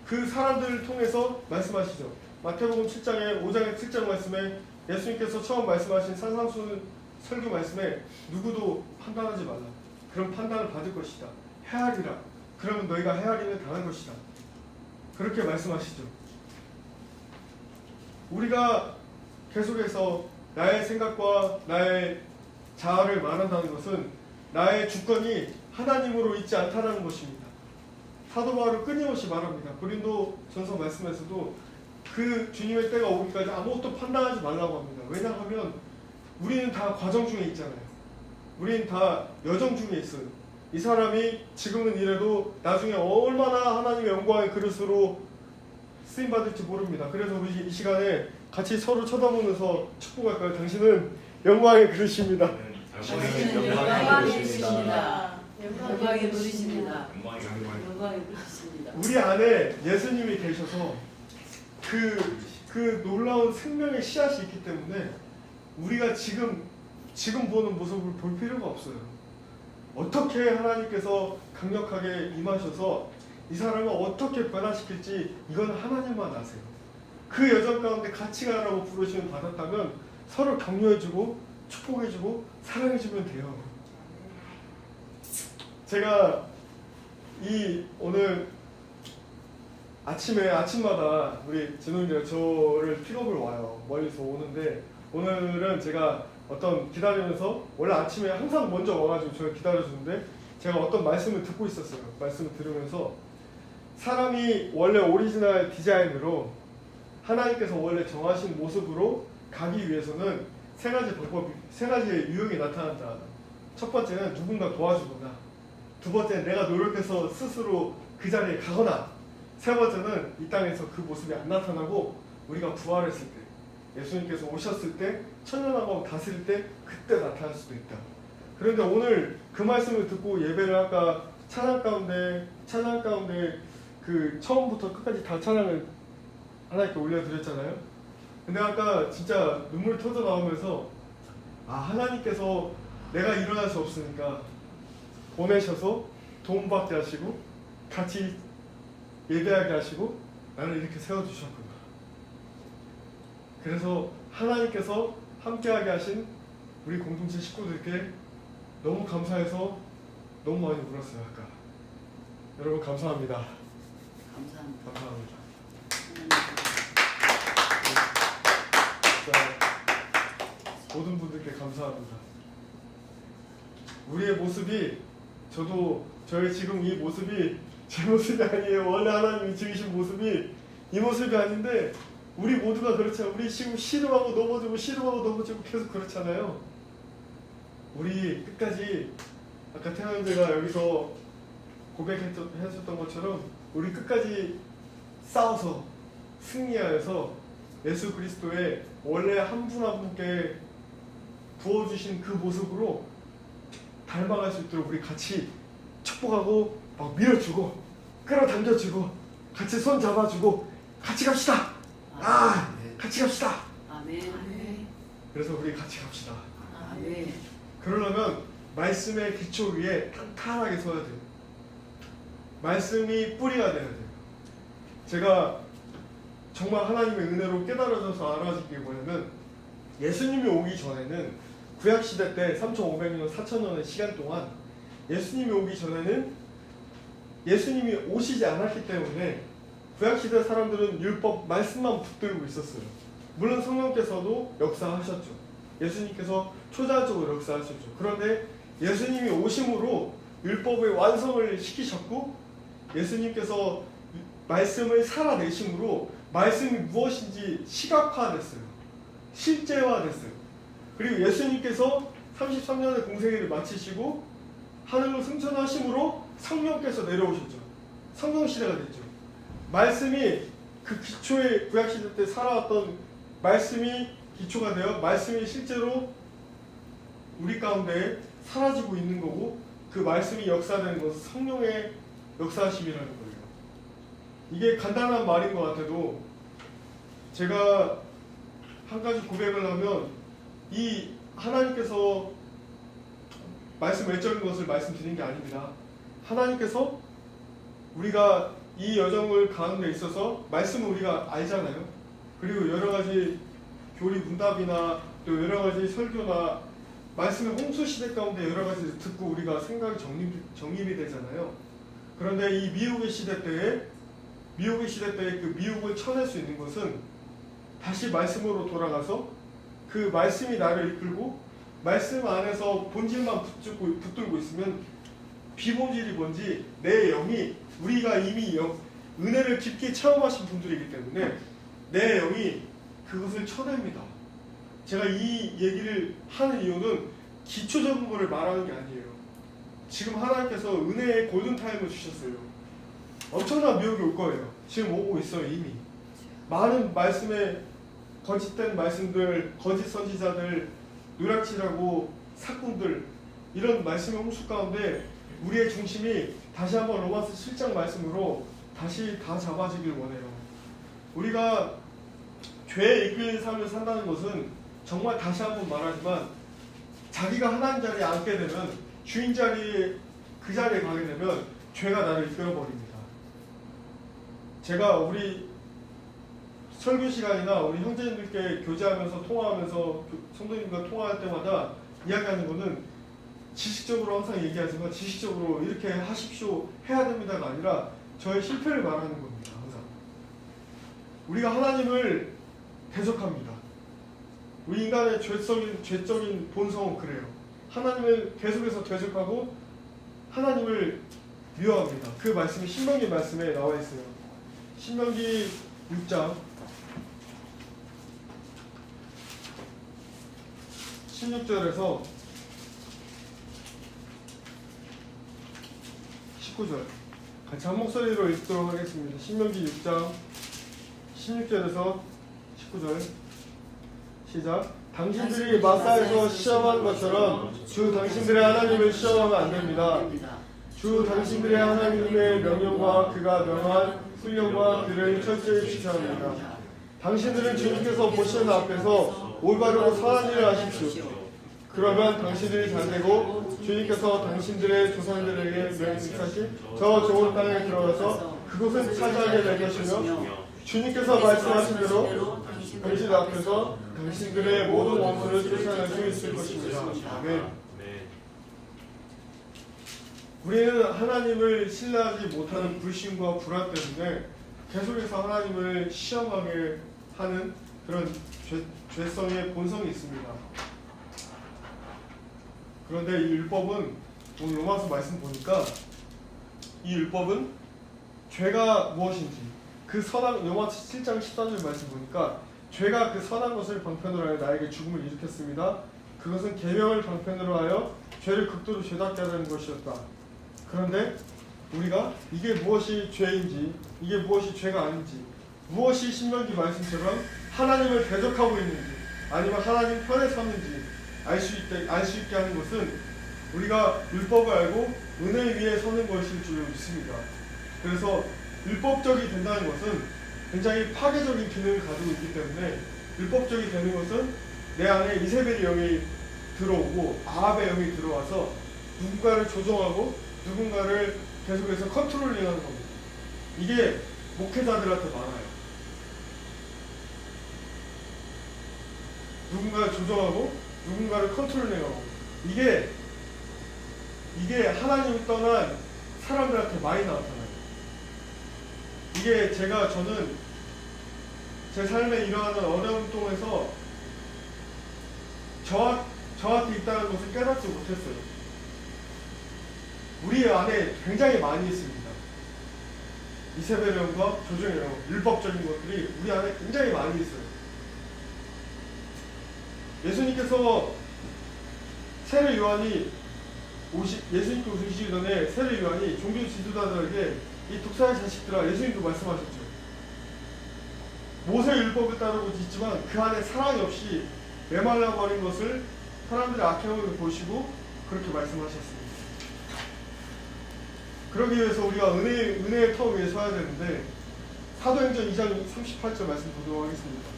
그 사람들을 통해서 말씀하시죠. 마태복음 7장에 5장의 7장 말씀에 예수님께서 처음 말씀하신 산상수 설교 말씀에 누구도 판단하지 말라. 그런 판단을 받을 것이다. 헤아리라. 그러면 너희가 헤아림을 당할 것이다. 그렇게 말씀하시죠. 우리가 계속해서 나의 생각과 나의 자아를 말한다는 것은 나의 주권이 하나님으로 있지 않다는 것입니다. 사도 바울은 끊임없이 말합니다. 고린도 전서 말씀에서도 그 주님의 때가 오기까지 아무것도 판단하지 말라고 합니다. 왜냐하면 우리는 다 과정 중에 있잖아요. 우리는 다 여정 중에 있어요. 이 사람이 지금은 이래도 나중에 얼마나 하나님의 영광의 그릇으로 쓰임받을지 모릅니다. 그래서 우리 이 시간에 같이 서로 쳐다보면서 축복할까요? 당신은 영광의 그릇입니다. 당신은 영광의 그릇입니다. 영광의 그릇입니다. 영광의 그릇입니다. 우리 안에 예수님이 계셔서 그 놀라운 생명의 씨앗이 있기 때문에 우리가 지금 보는 모습을 볼 필요가 없어요. 어떻게 하나님께서 강력하게 임하셔서 이 사람을 어떻게 변화시킬지 이건 하나님만 아세요. 그 여정 가운데 같이 가라고 부르시면 받았다면 서로 격려해주고 축복해주고 사랑해주면 돼요. 제가 오늘 아침마다 우리 진웅이가 저를 픽업을 와요. 멀리서 오는데 오늘은 제가 어떤 기다리면서 원래 아침에 항상 먼저 와가지고 저를 기다려주는데 제가 어떤 말씀을 듣고 있었어요. 말씀을 들으면서 사람이 원래 오리지널 디자인으로 하나님께서 원래 정하신 모습으로 가기 위해서는 세 가지의 유형이 나타난다. 첫 번째는 누군가 도와주거나, 두 번째는 내가 노력해서 스스로 그 자리에 가거나, 세 번째는 이 땅에서 그 모습이 안 나타나고 우리가 부활했을 때, 예수님께서 오셨을 때, 천년왕국 다스릴 때 그때 나타날 수도 있다. 그런데 오늘 그 말씀을 듣고 예배를 아까 찬양 가운데 그 처음부터 끝까지 다 찬양을 하나님께 올려드렸잖아요. 근데 아까 진짜 눈물 터져 나오면서 하나님께서 내가 일어날 수 없으니까 보내셔서 도움받게 하시고 같이 예배하게 하시고 나를 이렇게 세워주셨구나. 그래서 하나님께서 함께하게 하신 우리 공동체 식구들께 너무 감사해서 너무 많이 울었어요. 아까 여러분 감사합니다. 감사합니다. 감사합니다. 모든 분들께 감사합니다. 우리의 모습이 저의 지금 이 모습이 제 모습이 아니에요. 원래 하나님이 지으신 모습이 이 모습이 아닌데 우리 모두가 그렇잖아요. 우리 지금 씨름하고 넘어지고 계속 그렇잖아요. 우리 끝까지 아까 태양제가 여기서 고백해줬던 것처럼 우리 끝까지 싸워서 승리하여서 예수 그리스도의 원래 한 분 한 분께 부어주신 그 모습으로 닮아갈 수 있도록 우리 같이 축복하고 막 밀어주고 끌어당겨주고 같이 손 잡아주고 같이 갑시다. 같이 갑시다. 아멘. 그래서 우리 같이 갑시다. 아멘. 그러려면 말씀의 기초 위에 탄탄하게 서야 돼요. 말씀이 뿌리가 돼야 돼요. 제가 정말 하나님의 은혜로 깨달아져서 알아진 게 뭐냐면 예수님이 오기 전에는 구약시대 때 3,500년, 4,000년의 시간 동안 예수님이 오기 전에는 예수님이 오시지 않았기 때문에 구약시대 사람들은 율법 말씀만 붙들고 있었어요. 물론 성령께서도 역사하셨죠. 예수님께서 초자적으로 역사하셨죠. 그런데 예수님이 오심으로 율법의 완성을 시키셨고 예수님께서 말씀을 살아내심으로 말씀이 무엇인지 시각화됐어요. 실제화됐어요. 그리고 예수님께서 33년의 공생애를 마치시고 하늘로 승천하심으로 성령께서 내려오셨죠. 성령시대가 됐죠. 말씀이 그 기초의 구약시대 때 살아왔던 말씀이 기초가 되어 말씀이 실제로 우리 가운데 사라지고 있는 거고 그 말씀이 역사되는 것은 성령의 역사하심이라는 거예요. 이게 간단한 말인 것 같아도 제가 한 가지 고백을 하면 이 하나님께서 말씀 외적인 것을 말씀드린 게 아닙니다. 하나님께서 우리가 이 여정을 가는 데 있어서 말씀을 우리가 알잖아요. 그리고 여러 가지 교리 문답이나 또 여러 가지 설교나 말씀의 홍수 시대 가운데 여러 가지 듣고 우리가 생각이 정립이 되잖아요. 그런데 이 미혹의 시대 때에 그 미혹을 쳐낼 수 있는 것은 다시 말씀으로 돌아가서 그 말씀이 나를 이끌고 말씀 안에서 본질만 붙들고 있으면 비본질이 뭔지 내 영이 우리가 이미 은혜를 깊게 체험하신 분들이기 때문에 내 영이 그것을 쳐냅니다. 제가 이 얘기를 하는 이유는 기초적인 것을 말하는 게 아니에요. 지금 하나님께서 은혜의 골든타임을 주셨어요. 엄청난 미혹이 올 거예요. 지금 오고 있어요. 이미 많은 말씀에 거짓된 말씀들, 거짓 선지자들, 누락질하고 사꾼들 이런 말씀의 홍수 가운데 우리의 중심이 다시 한번 로마서 7장 말씀으로 다시 다 잡아지길 원해요. 우리가 죄에 이끌린 삶을 산다는 것은 정말 다시 한번 말하지만 자기가 하나님 자리에 앉게 되면 주인 자리에 그 자리에 가게 되면 죄가 나를 이끌어버립니다. 제가 우리 설교 시간이나 우리 형제님들께 교제하면서 통화하면서 성도님과 통화할 때마다 이야기하는 거는 지식적으로 항상 얘기하지만 지식적으로 이렇게 하십시오 해야 됩니다가 아니라 저의 실패를 말하는 겁니다. 항상 우리가 하나님을 대적합니다. 우리 인간의 죄적인 본성은 그래요. 하나님을 계속해서 대적하고 하나님을 미워합니다. 그 말씀이 신명기 말씀에 나와 있어요. 신명기 6장 16절에서 19절 같이 한 목소리로 읽도록 하겠습니다. 신명기 6장 16절에서 19절 시작. 당신들이 마사에서 시험한 것처럼 주 당신들의 하나님을 시험하면 안 됩니다. 주 당신들의 하나님의 명령과 그가 명한 훈령과 그를 철저히 지켜합니다. 당신들은 주님께서 보시는 앞에서 올바르고 선한 일을 하십시오. 그러면 당신들이 잘되고 주님께서 당신들의 조상들에게 명령하신 저 좋은 땅에 들어가서 그곳을 차지하게 될 것이며 주님께서 말씀하신 대로 당신 앞에서 당신들의 모든 원수를 쫓아낼 수 있을 것입니다. 아멘. 우리는 하나님을 신뢰하지 못하는 불신과 불안 때문에 계속해서 하나님을 시험하게 하는 그런 죄성의 본성이 있습니다. 그런데 이 율법은 오늘 로마서 말씀 보니까 이 율법은 죄가 무엇인지 그 선한 로마서 7장 14절 말씀 보니까 죄가 그 선한 것을 방편으로 하여 나에게 죽음을 일으켰습니다. 그것은 계명을 방편으로 하여 죄를 극도로 죄답게 하는 것이었다. 그런데 우리가 이게 무엇이 죄인지 이게 무엇이 죄가 아닌지 무엇이 신명기 말씀처럼 하나님을 대적하고 있는지 아니면 하나님 편에 섰는지 알 수 있게 하는 것은 우리가 율법을 알고 은혜 위에 서는 것일 줄 믿습니다. 그래서 율법적이 된다는 것은 굉장히 파괴적인 기능을 가지고 있기 때문에 율법적이 되는 것은 내 안에 이세벨의 영이 들어오고 아합의 영이 들어와서 누군가를 조종하고 누군가를 계속해서 컨트롤링하는 겁니다. 이게 목회자들한테 많아요. 누군가를 조종하고 누군가를 컨트롤링하고 이게 하나님을 떠난 사람들한테 많이 나타나요. 이게 저는 제 삶에 일어나는 어려움 동에서 저한테 있다는 것을 깨닫지 못했어요. 우리 안에 굉장히 많이 있습니다. 이세벨의 영과 조종의 영, 율법적인 것들이 우리 안에 굉장히 많이 있어요. 예수님께서 예수님께 오시기 전에 세례 요한이 종교 지도자들에게 이 독사의 자식들아, 예수님도 말씀하셨죠. 모세 율법을 따르고 있지만 그 안에 사랑이 없이 메말라 버린 것을 사람들의 악행으로 보시고 그렇게 말씀하셨습니다. 그러기 위해서 우리가 은혜의 터 위에 서야 되는데 사도행전 2장 38절 말씀 보도록 하겠습니다.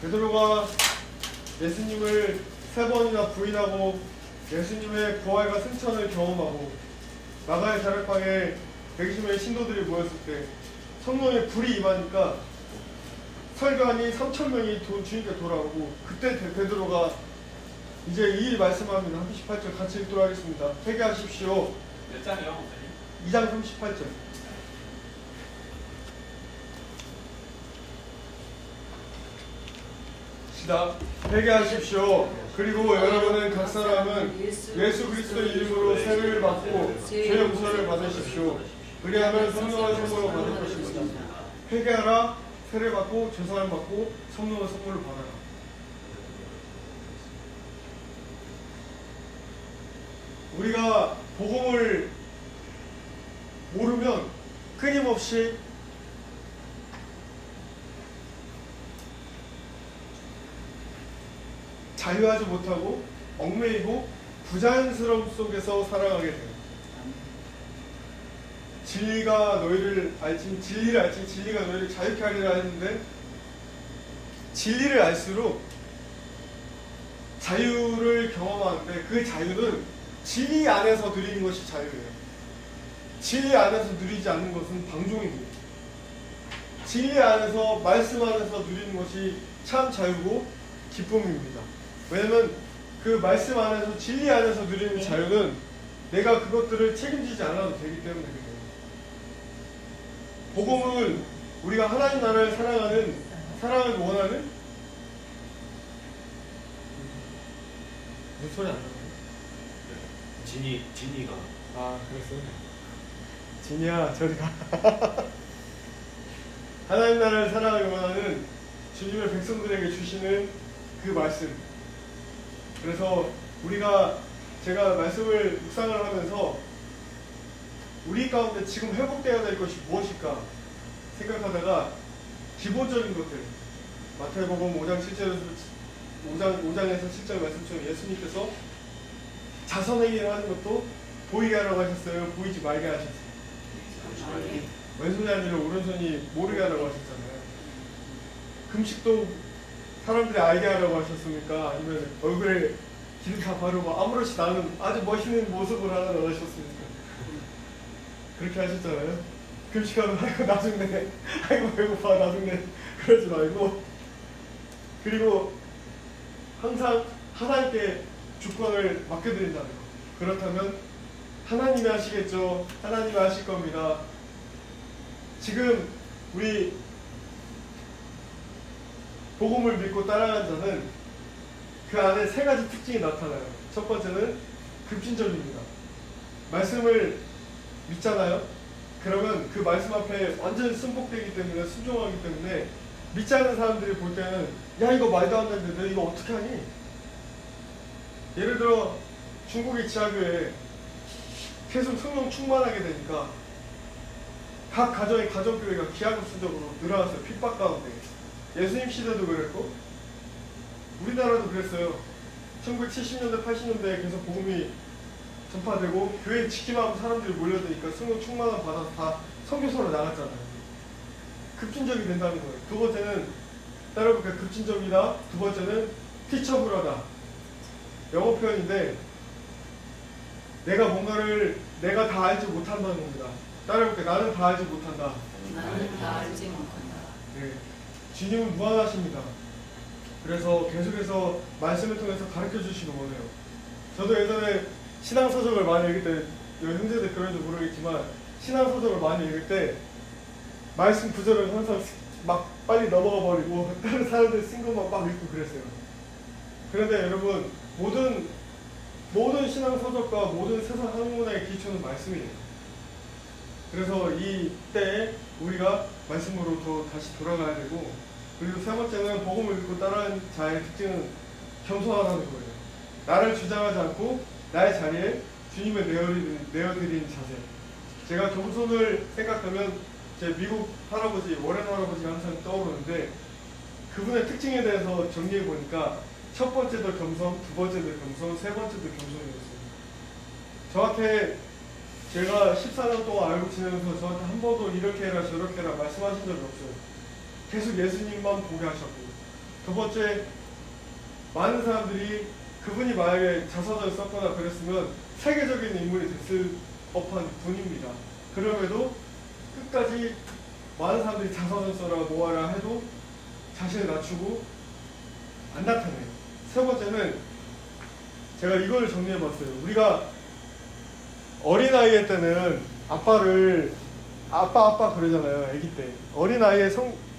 베드로가 예수님을 3번이나 부인하고 예수님의 부활과 승천을 경험하고 나가의 자락방에 120명의 신도들이 모였을 때 성령의 불이 임하니까 설교하니 3,000명이 주님께 돌아오고 그때 베드로가 이제 이 일 말씀합니다. 38절 같이 읽도록 하겠습니다. 회개하십시오. 몇 장이요? 2장 38절 시작. 회개하십시오. 그리고 여러분은 각 사람은 예수 그리스도의 이름으로 세례를 받고 죄 용서를 받으십시오. 그리하면 성령을 선물로 받을 것입니다. 회개하라. 세례 받고 죄사함 받고 성령을 선물로 받아라. 우리가 복음을 모르면 끊임없이 자유하지 못하고 얽매이고 부자연스러움 속에서 살아가게 돼요. 진리를 알지 진리가 너희를 자유케 하리라 했는데 진리를 알수록 자유를 경험하는데 그 자유는 진리 안에서 누리는 것이 자유예요. 진리 안에서 누리지 않는 것은 방종입니다. 진리 안에서 말씀 안에서 누리는 것이 참 자유고 기쁨입니다. 왜냐면 그 말씀 안에서 진리 안에서 누리는 자유는 내가 그것들을 책임지지 않아도 되기 때문에 그래요. 복음은 우리가 하나님 나라를 사랑을 원하는 무슨 소리 안 나요? 진이가 아 그랬어요? 진이야 저리 가. 하나님 나라를 사랑하기 원하는 주님의 백성들에게 주시는 그 말씀. 그래서 제가 말씀을 묵상을 하면서 우리 가운데 지금 회복되어야 될 것이 무엇일까 생각하다가 기본적인 것들, 마태복음 5장에서 7절 말씀처럼 예수님께서 자선행위를 하는 것도 보이게 하라고 하셨어요? 보이지 말게 하셨어요? 왼손이 아니라 오른손이 모르게 하라고 하셨잖아요. 금식도 사람들이 알게 하라고 하셨습니까? 아니면 얼굴에 기름 다 바르고 아무렇지 않은 아주 멋있는 모습을 하라고 하셨습니까? 그렇게 하셨잖아요. 금식하면 아이고 나중에 아이고 배고파 나중에 그러지 말고, 그리고 항상 하나님께 주권을 맡겨드린다는 거. 그렇다면 하나님이 하시겠죠. 하나님이 하실 겁니다. 지금 우리 복음을 믿고 따라가는 자는 그 안에 세 가지 특징이 나타나요. 첫 번째는 급진적입니다. 말씀을 믿잖아요. 그러면 그 말씀 앞에 완전히 순복되기 때문에, 순종하기 때문에 믿지 않는 사람들이 볼 때는 야 이거 말도 안 되는데 너 이거 어떻게 하니? 예를 들어 중국의 지하교회 계속 성령 충만하게 되니까 각 가정의 가정교회가 기하급수적으로 늘어났어요. 핍박 가운데. 예수님 시대도 그랬고 우리나라도 그랬어요. 1970년대 80년대에 계속 복음이 전파되고 교회 지키만 하고 사람들이 몰려드니까 성령 충만함 받아서 다 선교사로 나갔잖아요. 급진적이 된다는 거예요. 두 번째는 따라해볼까요? 급진적이다. 두 번째는 티처블하다. 영어 표현인데 내가 다 알지 못한다는 겁니다. 따라해볼게요. 나는 다 알지 못한다. 나는 다 알지 못한다. 네. 주님은 무한하십니다. 그래서 계속해서 말씀을 통해서 가르쳐 주시는 거네요. 저도 예전에 신앙서적을 많이 읽을 때, 여기 형제들 그런지 모르겠지만 신앙서적을 많이 읽을 때 말씀 구절을 항상 막 빨리 넘어가 버리고 다른 사람들 쓴 것만 막 읽고 그랬어요. 그런데 여러분, 모든 신앙서적과 모든 세상 한문화의 기초는 말씀이에요. 그래서 이때 우리가 말씀으로 더 다시 돌아가야 되고, 그리고 세 번째는 복음을 믿고 따르는 자의 특징은 겸손하다는 거예요. 나를 주장하지 않고 나의 자리에 주님을 내어드리는 자세. 제가 겸손을 생각하면 제 미국 할아버지, 워렌 할아버지가 항상 떠오르는데 그분의 특징에 대해서 정리해 보니까 첫 번째도 겸손, 두 번째도 겸손, 세 번째도 겸손이었어요. 저한테 제가 14년 동안 알고 지내면서 저한테 한 번도 이렇게 해라 저렇게 해라 말씀하신 적이 없어요. 계속 예수님만 보게 하셨고, 두 번째, 많은 사람들이 그분이 만약에 자서전을 썼거나 그랬으면 세계적인 인물이 됐을 법한 분입니다. 그럼에도 끝까지 많은 사람들이 자서전 써라 뭐하라 해도 자신을 낮추고 안 나타내요. 세 번째는 제가 이걸 정리해봤어요. 우리가 어린아이 때는 아빠를 아빠 그러잖아요. 아기 때. 어린아이의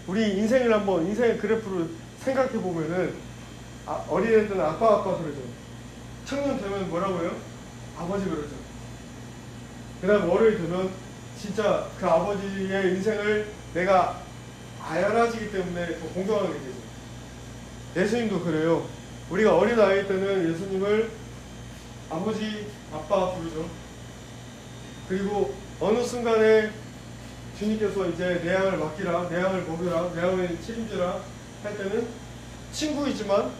우리 인생의 그래프를 생각해보면은 어린애 때는 아빠 그러죠. 청년 되면 뭐라고 해요? 아버지 그러죠. 그 다음 어른이 되면 진짜 그 아버지의 인생을 내가 알아지기 때문에 더 공경하게 되죠. 예수님도 그래요. 우리가 어린아이 때는 예수님을 아버지, 아빠 부르죠. 그리고 어느 순간에 주님께서 이제 내 양을 맡기라, 내 양을 먹여라, 내 양을 책임지라 할 때는 친구이지만,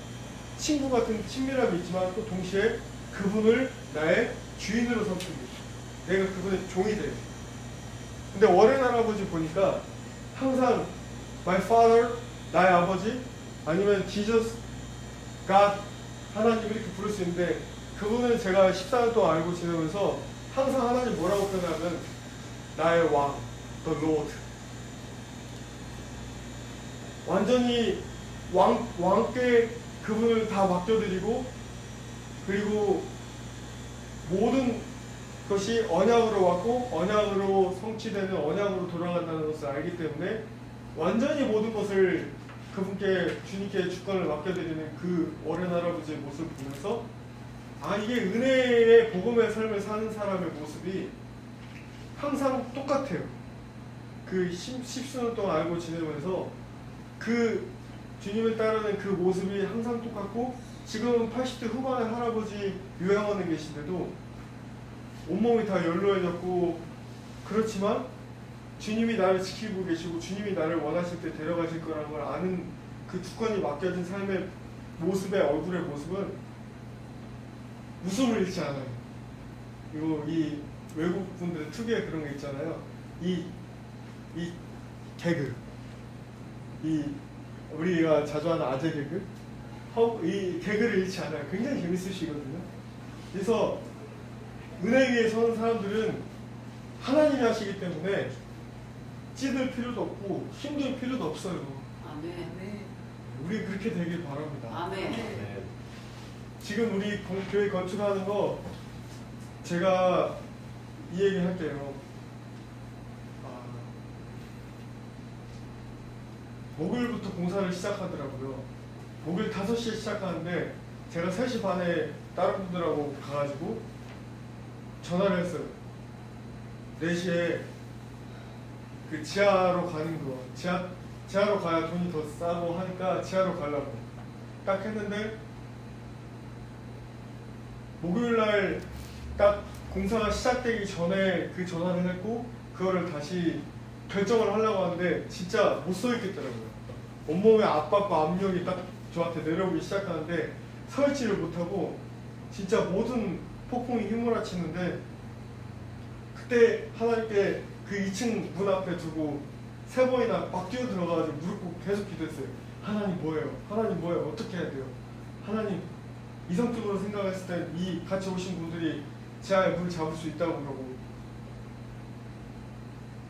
친구 같은 친밀함이 있지만 또 동시에 그분을 나의 주인으로 삼습니다. 내가 그분의 종이 돼요. 근데 워렌 할아버지 보니까 항상 my father, 나의 아버지, 아니면 Jesus, God, 하나님 이렇게 부를 수 있는데, 그분은 제가 14년 동안 알고 지내면서 항상 하나님 뭐라고 표현하면 나의 왕, the Lord. 완전히 왕께 그분을 다 맡겨드리고 그리고 모든 것이 언약으로 왔고 언약으로 성취되는 언약으로 돌아간다는 것을 알기 때문에 완전히 모든 것을 그분께 주님께 주권을 맡겨드리는 그 어린 할아버지의 모습을 보면서 아 이게 은혜의 복음의 삶을 사는 사람의 모습이 항상 똑같아요. 그 십수년 동안 알고 지내면서 그 주님을 따르는 그 모습이 항상 똑같고 지금은 80대 후반의 할아버지 요양원에 계신데도 온몸이 다 연로해졌고 그렇지만 주님이 나를 지키고 계시고 주님이 나를 원하실 때 데려가실 거라는 걸 아는 그 주권이 맡겨진 삶의 모습의 얼굴의 모습은 웃음을 잃지 않아요. 그리고 이 외국 분들 특유의 그런 게 있잖아요. 이 개그, 이 우리가 자주 하는 아재 개그, 이 개그를 잃지 않아요. 굉장히 재밌으시거든요. 그래서 은혜 위에 서는 사람들은 하나님이 하시기 때문에 찌들 필요도 없고 힘들 필요도 없어요. 아멘. 우리 그렇게 되길 바랍니다. 아멘. 네. 지금 우리 교회 건축하는 거 제가 이 얘기 할게요. 목요일부터 공사를 시작하더라고요. 목요일 5시에 시작하는데 제가 3시 반에 다른 분들하고 가가지고 전화를 했어요. 4시에 그 지하로 가는 거 지하로 가야 돈이 더 싸고 하니까 지하로 가려고 딱 했는데 목요일날 딱 공사가 시작되기 전에 그 전화를 했고 그거를 다시 결정을 하려고 하는데 진짜 못 서 있겠더라고요. 온몸의 압박과 압력이 딱 저한테 내려오기 시작하는데 서 있지를 못하고 진짜 모든 폭풍이 휘몰아치는데 그때 하나님께 그 2층 문 앞에 두고 3번이나 막 뛰어 들어가가지고 무릎 꿇고 계속 기도했어요. 하나님 뭐예요? 하나님 뭐예요? 어떻게 해야 돼요? 하나님 이성적으로 생각했을 때 이 같이 오신 분들이 지하에 문을 잡을 수 있다고 그러고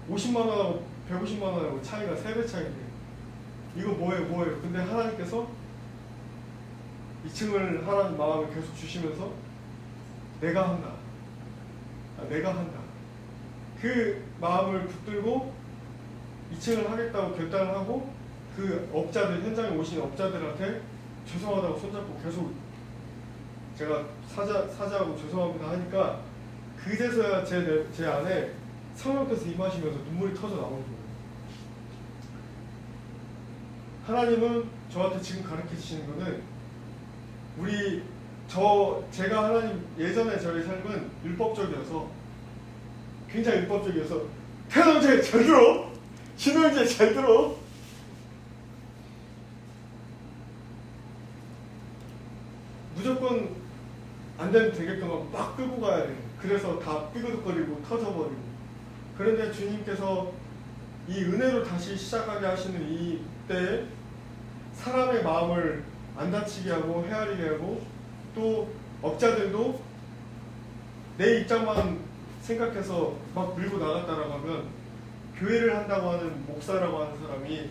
50만 원하고 150만 원하고 차이가 3배 차이인데 이거 뭐예요? 근데 하나님께서 2층을 하라는 마음을 계속 주시면서 내가 한다. 그 마음을 붙들고 2층을 하겠다고 결단을 하고 그 업자들 현장에 오신 업자들한테 죄송하다고 손잡고 계속 제가 사죄하고 죄송합니다 하니까 그제서야 제 안에 성령께서 임하시면서 눈물이 터져 나오는 거예요. 하나님은 저한테 지금 가르쳐 주시는 거는 제가 하나님 예전에 저의 삶은 율법적이어서 굉장히 율법적이어서 태동제 잘 들어! 신혼제 잘 들어! 무조건 안 되면 되게끔 막 끌고 가야 돼. 그래서 다 삐그덕거리고 터져버리고. 그런데 주님께서 이 은혜로 다시 시작하게 하시는 이때에 사람의 마음을 안 다치게 하고 헤아리게 하고 또 업자들도 내 입장만 생각해서 막 밀고 나갔다라고 하면 교회를 한다고 하는 목사라고 하는 사람이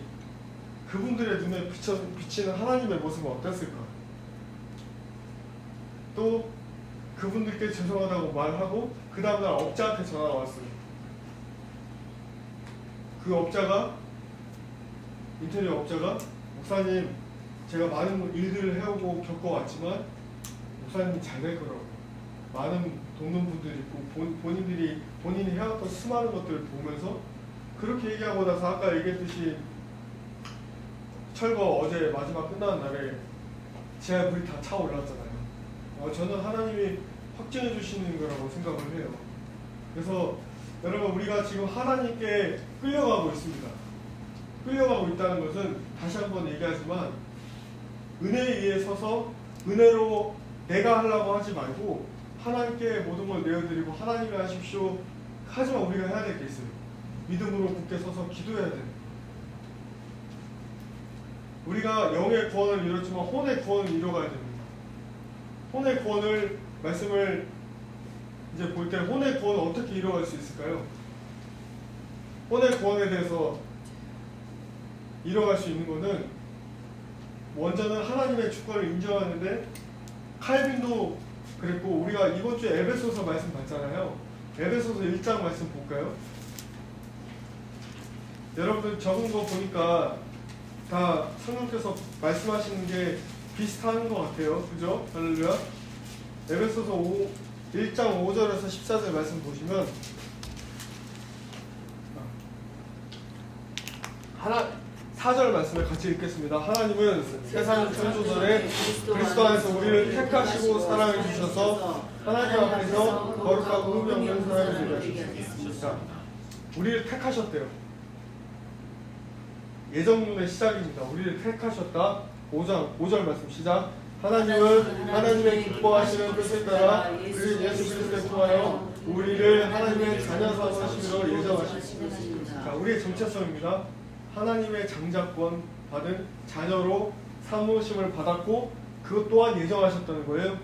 그분들의 눈에 비치는 하나님의 모습은 어땠을까? 또 그분들께 죄송하다고 말하고 그 다음날 업자한테 전화가 왔어요. 그 업자가 인테리어 업자가 목사님 제가 많은 일들을 해오고 겪어왔지만 목사님이 잘 될 거라고 많은 돕는 분들이 있고 본인이 해왔던 수많은 것들을 보면서 그렇게 얘기하고 나서 아까 얘기했듯이 철거 어제 마지막 끝나는 날에 지하에 물이 다 차올랐잖아요. 저는 하나님이 확증해 주시는 거라고 생각을 해요. 그래서 여러분 우리가 지금 하나님께 끌려가고 있습니다. 끌려가고 있다는 것은 다시 한번 얘기하지만 은혜에 의해 서서 은혜로 내가 하려고 하지 말고 하나님께 모든 걸 내어드리고 하나님이 하십시오. 하지만 우리가 해야 될 게 있어요. 믿음으로 굳게 서서 기도해야 돼요. 우리가 영의 구원을 이뤘지만 혼의 구원을 이뤄가야 됩니다. 혼의 구원을 말씀을 이제 볼 때 혼의 구원을 어떻게 이뤄갈 수 있을까요? 혼의 구원에 대해서 이뤄갈 수 있는 것은 먼저는 하나님의 주권을 인정하는데 칼빈도 그랬고 우리가 이번 주에 에베소서 말씀 봤잖아요. 에베소서 1장 말씀 볼까요? 여러분들 적은 거 보니까 다 성령께서 말씀하시는 게 비슷한 것 같아요. 그죠? 할렐루야. 에베소서 1장 5절에서 14절 말씀 보시면 4절 말씀을 같이 읽겠습니다. 하나님은 세상 창조전에 그리스도 안에서 우리를 택하시고 사랑해 주셔서 하나님 앞에서 거룩하고 흠이 없는 사람이 되게 하셨습니다. 우리를 택하셨대요. 예정론의 시작입니다. 우리를 택하셨다. 5절 말씀 시작. 하나님은 하나님의 기뻐하시는 뜻에 따라 그 예수 그리스도에 통하여 우리를 하나님의 자녀 삼으심으로 예정하셨습니다. 자, 우리의 정체성입니다. 하나님의 장자권 받은 자녀로 삼으심을 받았고 그것 또한 예정하셨다는 거예요.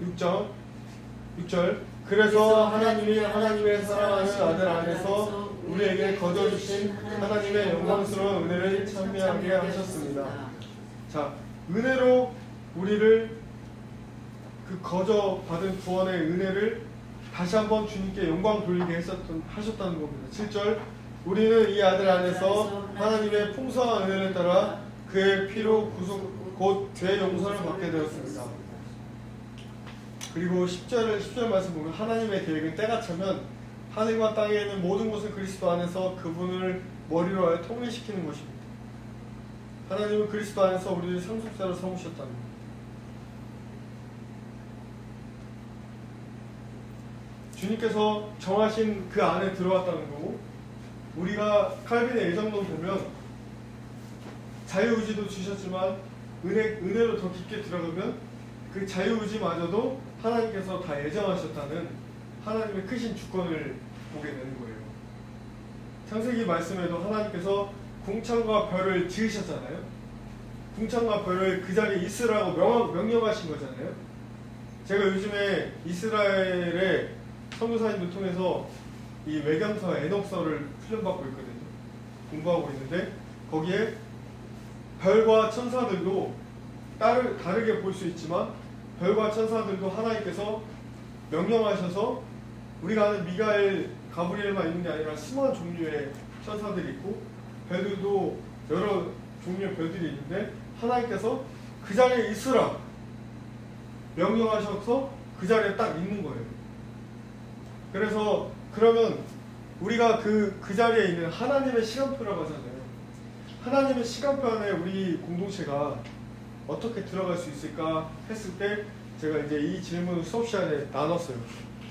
6절 그래서 하나님이 하나님의 사랑하는 아들 안에서 우리에게 거저주신 하나님의 영광스러운 은혜를 참여하게 하셨습니다. 자, 은혜로 우리를 그 거저 받은 구원의 은혜를 다시 한번 주님께 영광 돌리게 하셨다는 겁니다. 7절 우리는 이 아들 안에서 하나님의 풍성한 은혜를 따라 그의 피로 구속 곧 죄 용서를 받게 되었습니다. 그리고 10절 말씀 보면 하나님의 계획은 때가 차면 하늘과 땅에 있는 모든 것을 그리스도 안에서 그분을 머리로 하여 통일시키는 것입니다. 하나님은 그리스도 안에서 우리를 상속자로 삼으셨다는 겁니다. 주님께서 정하신 그 안에 들어왔다는 거고 우리가 칼빈의 예정론 보면 자유의지도 주셨지만 은혜로 더 깊게 들어가면 그 자유의지마저도 하나님께서 다 예정하셨다는 하나님의 크신 주권을 보게 되는 거예요. 창세기 말씀에도 하나님께서 궁창과 별을 지으셨잖아요. 궁창과 별을 그 자리에 있으라고 명령하신 거잖아요. 제가 요즘에 이스라엘의 선교사님들 통해서 이 외경서 에녹서를 훈련받고 있거든요. 공부하고 있는데 거기에 별과 천사들도 다르게 볼 수 있지만 별과 천사들도 하나님께서 명령하셔서 우리가 아는 미가엘, 가브리엘만 있는 게 아니라 수많은 종류의 천사들이 있고 별들도 여러 종류의 별들이 있는데 하나님께서 그 자리에 있으라 명령하셔서 그 자리에 딱 있는 거예요. 그래서 그러면 우리가 그 자리에 있는 하나님의 시간표라고 하잖아요. 하나님의 시간표 안에 우리 공동체가 어떻게 들어갈 수 있을까 했을 때 제가 이제 이 질문을 수업 시간에 나눴어요.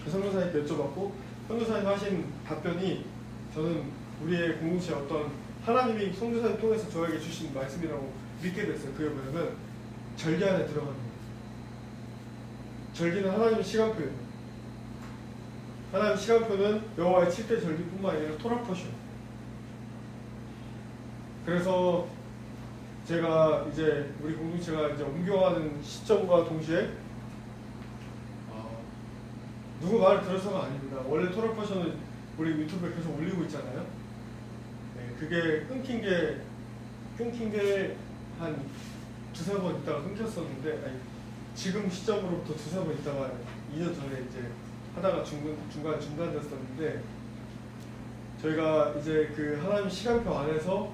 그 선교사님께 여쭤봤고 선교사님 하신 답변이 저는 우리의 공동체에 어떤 하나님이 선교사님 통해서 저에게 주신 말씀이라고 믿게 됐어요. 그게 뭐냐면 절기 안에 들어가는 거예요. 절기는 하나님의 시간표예요. 하나님 시간표는 여호와의 7대 절기뿐만 아니라 토라포시요. 그래서 제가 이제 우리 공동체가 이제 옮겨가는 시점과 동시에 누구 말을 들어서가 아닙니다. 원래 토라포션은 우리 유튜브에 계속 올리고 있잖아요. 네, 그게 끊긴 게 한 두세 번 있다가 끊겼었는데 지금 시점으로부터 두세 번 있다가 2년 전에 이제 하다가 중간에 중단됐었는데 저희가 이제 그 하나님 시간표 안에서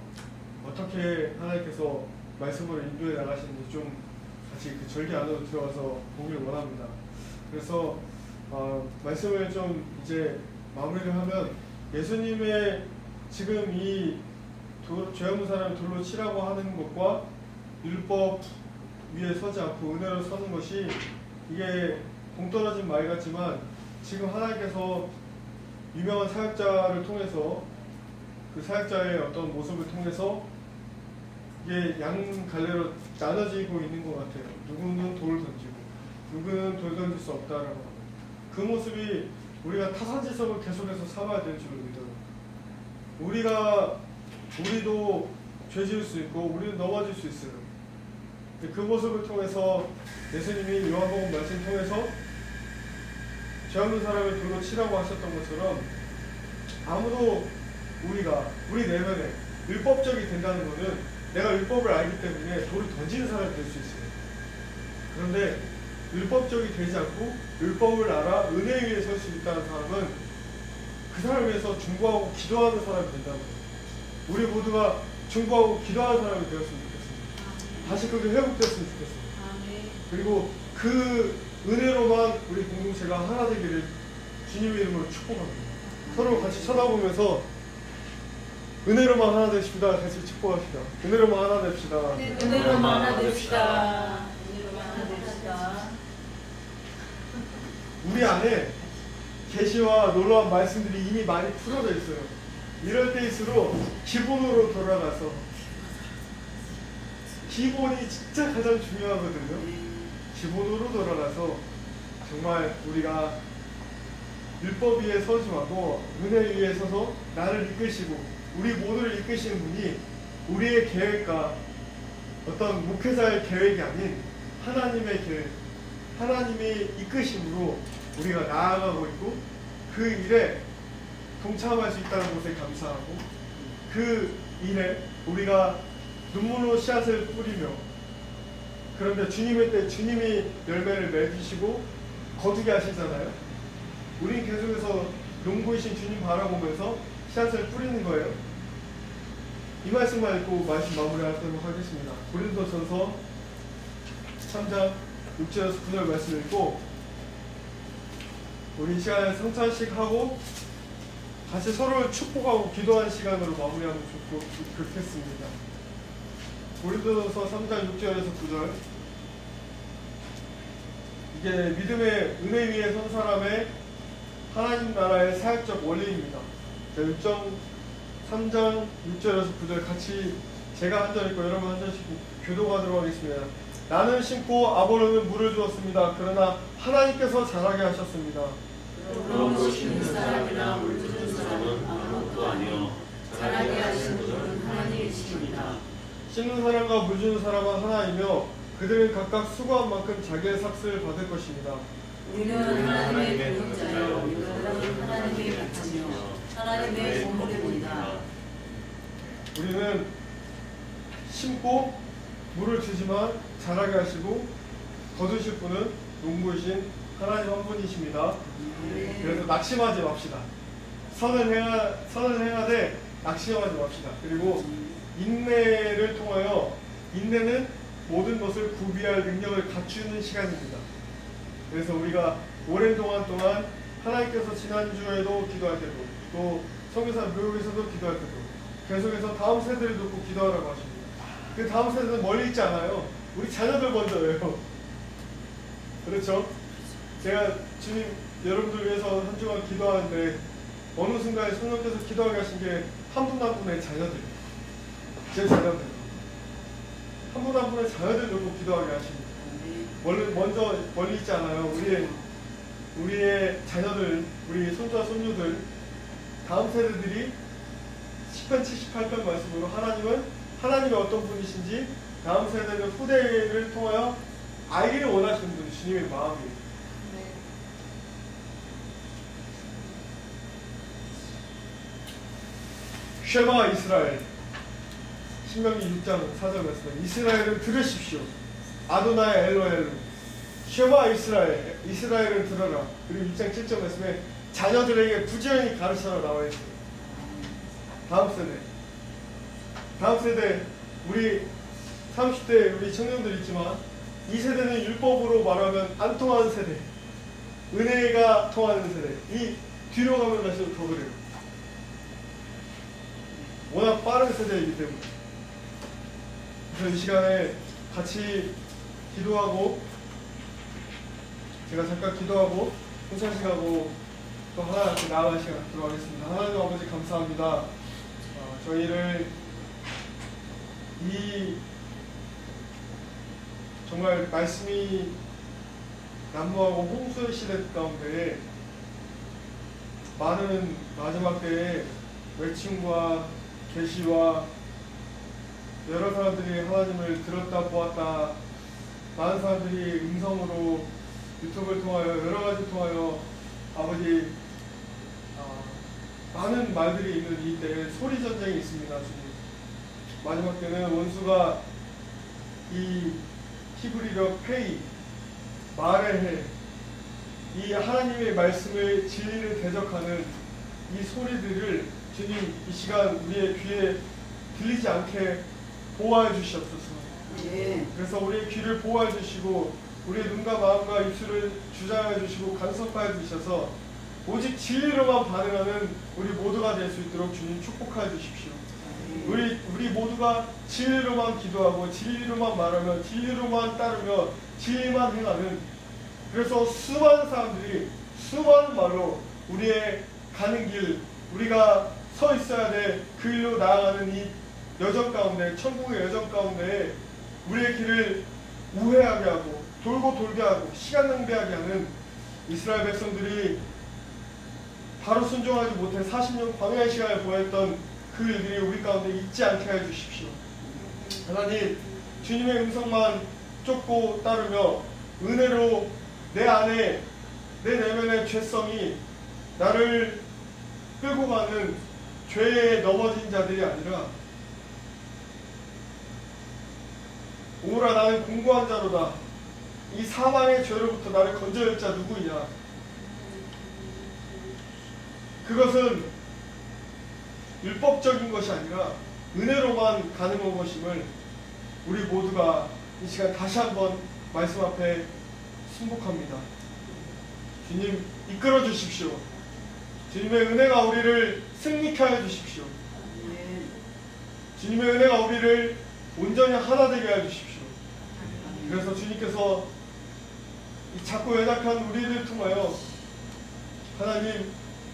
어떻게 하나님께서 말씀으로 인도해 나가시는지 좀 같이 그 절기 안으로 들어가서 보기를 원합니다. 그래서 말씀을 좀 이제 마무리를 하면 예수님의 지금 이 죄 없는 사람을 돌로 치라고 하는 것과 율법 위에 서지 않고 은혜로 서는 것이 이게 동떨어진 말 같지만 지금 하나님께서 유명한 사역자를 통해서 그 사역자의 어떤 모습을 통해서 이게 양갈래로 나눠지고 있는 것 같아요. 누구는 돌을 던지고 누구는 돌 던질 수 없다라고 하는 그 모습이 우리가 타산지석을 계속해서 삼아야 될 줄을 믿어요. 우리도 죄 지을 수 있고 우리도 넘어질 수 있어요. 그 모습을 통해서 예수님이 요한복음 말씀 통해서 죄 없는 사람을 돌로 치라고 하셨던 것처럼 아무도 우리 내면에 율법적이 된다는 것은 내가 율법을 알기 때문에 돌을 던지는 사람이 될 수 있어요. 그런데 율법적이 되지 않고 율법을 알아 은혜 위에 설 수 있다는 사람은 그 사람을 위해서 중보하고 기도하는 사람이 된다는 거예요. 우리 모두가 중보하고 기도하는 사람이 되었으면 좋겠습니다. 다시 그게 회복됐으면 좋겠습니다. 그리고 그 은혜로만 우리 공동체가 하나 되기를 주님의 이름으로 축복합니다. 서로 같이 쳐다보면서 은혜로만 하나 되십시다. 같이 축복합시다. 은혜로만 하나 됩시다. 은혜로만 하나 됩시다. 은혜로만 하나 됩시다. 우리 안에 계시와 놀라운 말씀들이 이미 많이 풀어져 있어요. 이럴 때일수록 기본으로 돌아가서 기본이 진짜 가장 중요하거든요. 기본으로 돌아가서 정말 우리가 율법 위에 서지 말고 은혜 위에 서서 나를 이끄시고 우리 모두를 이끄시는 분이 우리의 계획과 어떤 목회자의 계획이 아닌 하나님의 계획, 하나님의 이끄심으로 우리가 나아가고 있고 그 일에 동참할 수 있다는 것에 감사하고 그 일에 우리가 눈물로 씨앗을 뿌리며 그런데 주님의 때 주님이 열매를 맺으시고 거두게 하시잖아요. 우리는 계속해서 농부이신 주님 바라보면서 씨앗을 뿌리는 거예요. 이 말씀만 읽고 말씀 마무리하도록 하겠습니다. 고린도전서 3장 6절에서 9절 말씀 읽고 우리 시간에 성찬식 하고 같이 서로를 축복하고 기도하는 시간으로 마무리하면 좋겠습니다. 고린도전서 3장 6절에서 9절 이게 믿음의 은혜 위에 선 사람의 하나님 나라의 사역적 원리입니다. 3장 6절에서 9절 같이 제가 한 절 읽고 여러분 한 절씩 교도하도록 하겠습니다. 나는 심고 아볼로는 물을 주었습니다. 그러나 하나님께서 자라게 하셨습니다. 그러므로 심는 사람이나 물 주는 사람은 아무것도 아니요 자라게 하시는 분은 하나님이십니다. 심는 사람과 물 주는 사람은 하나이며 그들은 각각 수고한 만큼 자기의 삭슬을 받을 것입니다. 우리는 하나님의 동역자요 여러분은 하나님의 같으며 하나님의 공물입니다. 우리는 심고 물을 주지만 자라게 하시고 거두실 분은 농부이신 하나님 한 분이십니다. 그래서 낙심하지 맙시다. 선을 행하되 낙심하지 맙시다. 그리고 인내를 통하여 인내는 모든 것을 구비할 능력을 갖추는 시간입니다. 그래서 우리가 오랜 동안 하나님께서 지난주에도 기도할 때도 또 성교사 묘역에서도 기도할 때도 계속해서 다음 세대를 놓고 기도하라고 하십니다. 그 다음 세대는 멀리 있지 않아요. 우리 자녀들 먼저예요. 그렇죠? 제가 주님 여러분들 위해서 한 주간 기도하는데 어느 순간에 성령께서 기도하게 하신 게 한 분 한 분의 자녀들, 제 자녀들, 한 분 한 분의 자녀들 놓고 기도하게 하십니다. 먼저 멀리 있지 않아요. 우리의 자녀들, 우리 손자 손녀들, 다음 세대들이 10편 78편 말씀으로 하나님이 어떤 분이신지 다음 세대는 후대를 통하여 알기를 원하시는 분이 주님의 마음이에요. 쉐마 이스라엘 신명기 6장 4절 말씀 이스라엘은 들으십시오. 아도나이 엘로엘로 쉐마 이스라엘은 들어라. 그리고 6장 7절 말씀에 자녀들에게 부지런히 가르쳐라 나와 있어요. 다음 세대 우리 30대 우리 청년들 있지만 이 세대는 율법으로 말하면 안 통하는 세대, 은혜가 통하는 세대. 이 뒤로 가면 갈수록 더 그래요. 워낙 빠른 세대이기 때문에. 그래서 이 시간에 같이 기도하고 제가 잠깐 기도하고 성찬식하고 또 하나 같이 나아갈 시간 갖도록 하겠습니다. 하나님 아버지 감사합니다. 저희를 이 정말 말씀이 난무하고 홍수의 시대 가운데 많은 마지막 때에 외침과 계시와 여러 사람들이 하나님을 들었다 보았다, 많은 사람들이 음성으로 유튜브를 통하여 여러 가지 통하여 아버지 많은 말들이 있는 이 때에 소리 전쟁이 있습니다. 주님. 마지막 때는 원수가 이 히브리력 페이 말의 해, 이 하나님의 말씀을 진리를 대적하는 이 소리들을 주님 이 시간 우리의 귀에 들리지 않게 보호해 주시옵소서. 예. 그래서 우리의 귀를 보호해 주시고 우리의 눈과 마음과 입술을 주장해 주시고 간섭하여 주셔서 오직 진리로만 반응하는 우리 모두가 될 수 있도록 주님 축복하여 주십시오. 우리 모두가 진리로만 기도하고 진리로만 말하며 진리로만 따르며 진리만 행하는, 그래서 수많은 사람들이 수많은 말로 우리의 가는 길, 우리가 서 있어야 될 그 길로 나아가는 이 여정 가운데, 천국의 여정 가운데 우리의 길을 우회하게 하고 돌고 돌게 하고 시간 낭비하게 하는 이스라엘 백성들이 바로 순종하지 못해 40년 광야의 시간을 보냈던 그 일들이 우리 가운데 있지 않게 해주십시오. 하나님, 주님의 음성만 쫓고 따르며 은혜로 내 안에, 내 내면의 죄성이 나를 끌고 가는 죄에 넘어진 자들이 아니라 오라 나는 공고한 자로다, 이 사망의 죄로부터 나를 건져낼 자 누구이냐, 그것은 율법적인 것이 아니라 은혜로만 가능한 것임을 우리 모두가 이 시간 다시 한번 말씀 앞에 순복합니다. 주님 이끌어 주십시오. 주님의 은혜가 우리를 승리케 하여 주십시오. 주님의 은혜가 우리를 온전히 하나 되게 하여 주십시오. 그래서 주님께서 이 작고 연약한 우리를 통하여 하나님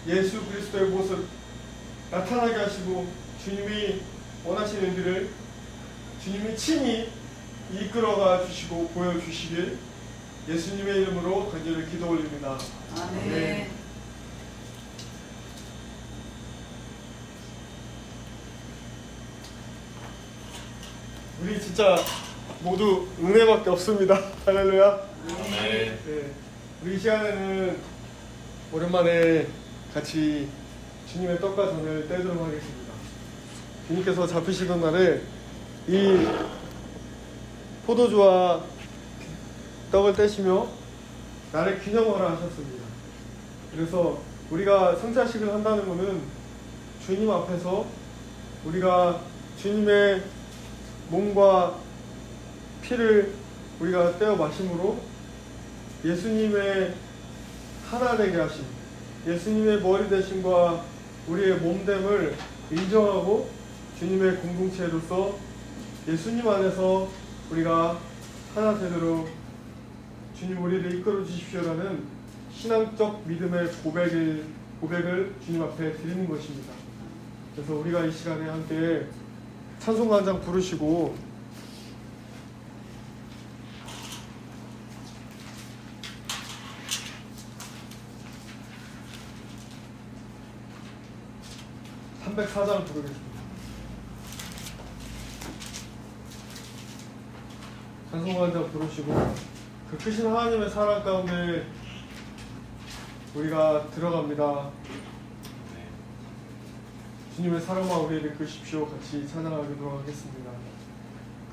예수 그리스도의 모습 나타나게 하시고 주님이 원하시는 일을 주님이 친히 이끌어가 주시고 보여주시길 예수님의 이름으로 간절히 기도 올립니다. 아멘. 우리 진짜 모두 은혜밖에 없습니다. 할렐루야. 네. 네. 우리 이 시간에는 오랜만에 같이 주님의 떡과 잔을 떼도록 하겠습니다. 주님께서 잡히시던 날에 이 포도주와 떡을 떼시며 나를 기념하라 하셨습니다. 그래서 우리가 성찬식을 한다는 것은 주님 앞에서 우리가 주님의 몸과 피를 우리가 떼어 마심으로 예수님의 하나 되게 하심, 예수님의 머리 되심과 우리의 몸됨을 인정하고 주님의 공동체로서 예수님 안에서 우리가 하나 되도록 주님 우리를 이끌어 주십시오라는 신앙적 믿음의 고백을 주님 앞에 드리는 것입니다. 그래서 우리가 이 시간에 함께 찬송가 한 장 부르시고 (304장) 부르겠습니다. 찬송가 한 장 부르시고 그 크신 하나님의 사랑 가운데 우리가 들어갑니다. 주님의 사랑과 우리를 이끄십시오. 같이 찬양하도록 하겠습니다.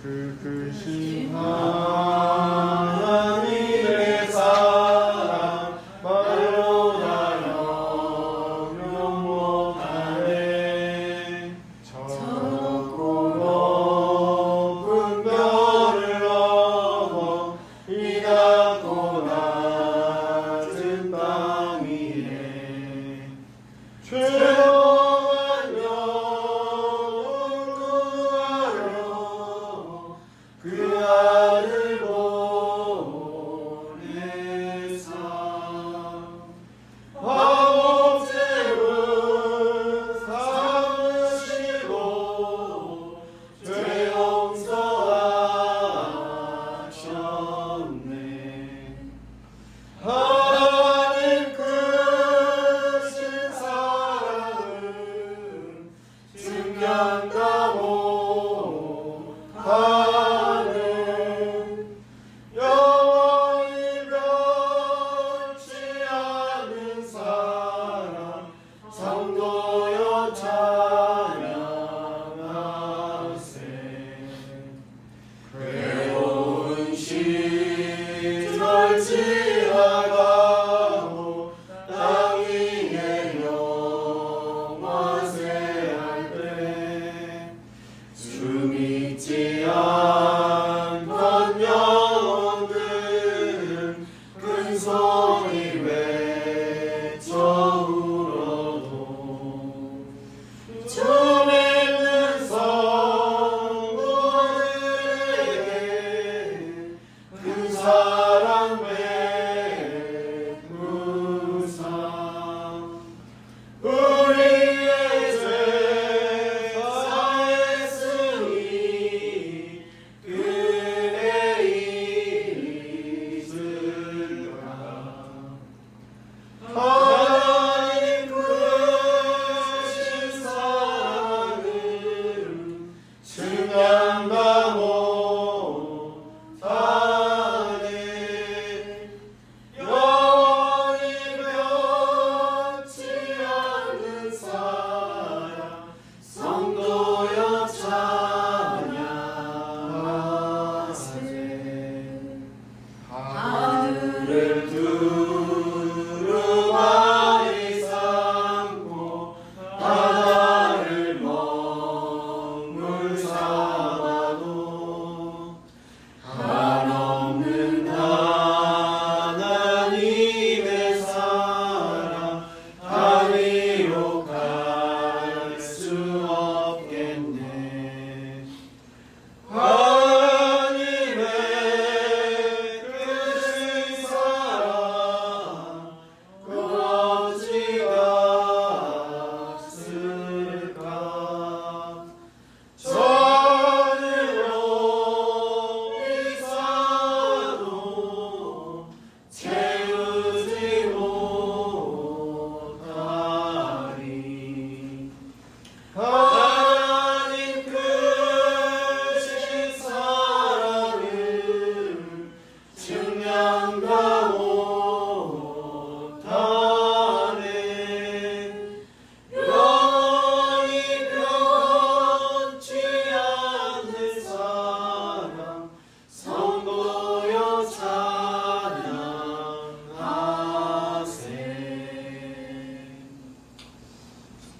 그 크신 하나님의 사랑 말로 나여 영원하네. 적고 높은 별을 넘어 이 낮고 낮은 땅 위에 죄범한 영혼 구하려 그 아들 보내사 화목제물 삼으시고 죄 용서하셨네. 하나님 크신 사랑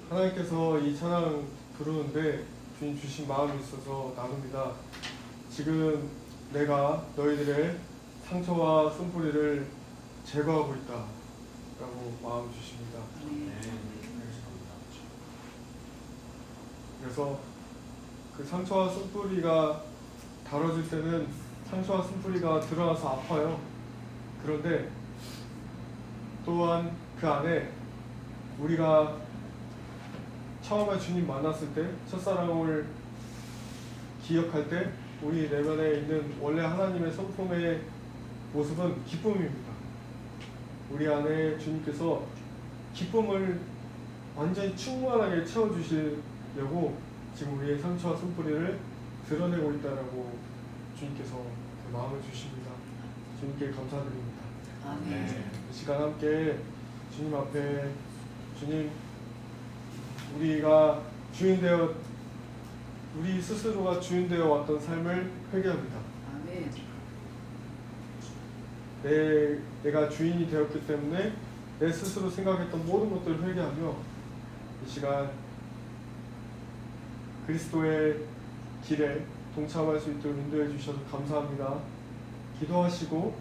하나님께서 이 찬양 부르는데 주님 주신 마음이 있어서 나눕니다. 지금 내가 너희들의 상처와 쓴뿌리를 제거하고 있다 라고 마음 주십니다. 그래서 그 상처와 쓴뿌리가 다뤄질 때는 상처와 쓴뿌리가 드러나서 아파요. 그런데 또한 그 안에 우리가 처음에 주님 만났을 때 첫사랑을 기억할 때 우리 내면에 있는 원래 하나님의 성품의 모습은 기쁨입니다. 우리 안에 주님께서 기쁨을 완전히 충만하게 채워주시려고 지금 우리의 상처와 쓴뿌리를 드러내고 있다라고 주님께서 그 마음을 주십니다. 주님께 감사드립니다. 아멘. 이 시간 함께 주님 앞에 주님 우리가 주인되어 우리 스스로가 주인되어 왔던 삶을 회개합니다. 아멘. 내가 주인이 되었기 때문에 내 스스로 생각했던 모든 것들을 회개하며 이 시간 그리스도의 길에 동참할 수 있도록 인도해 주셔서 감사합니다. 기도하시고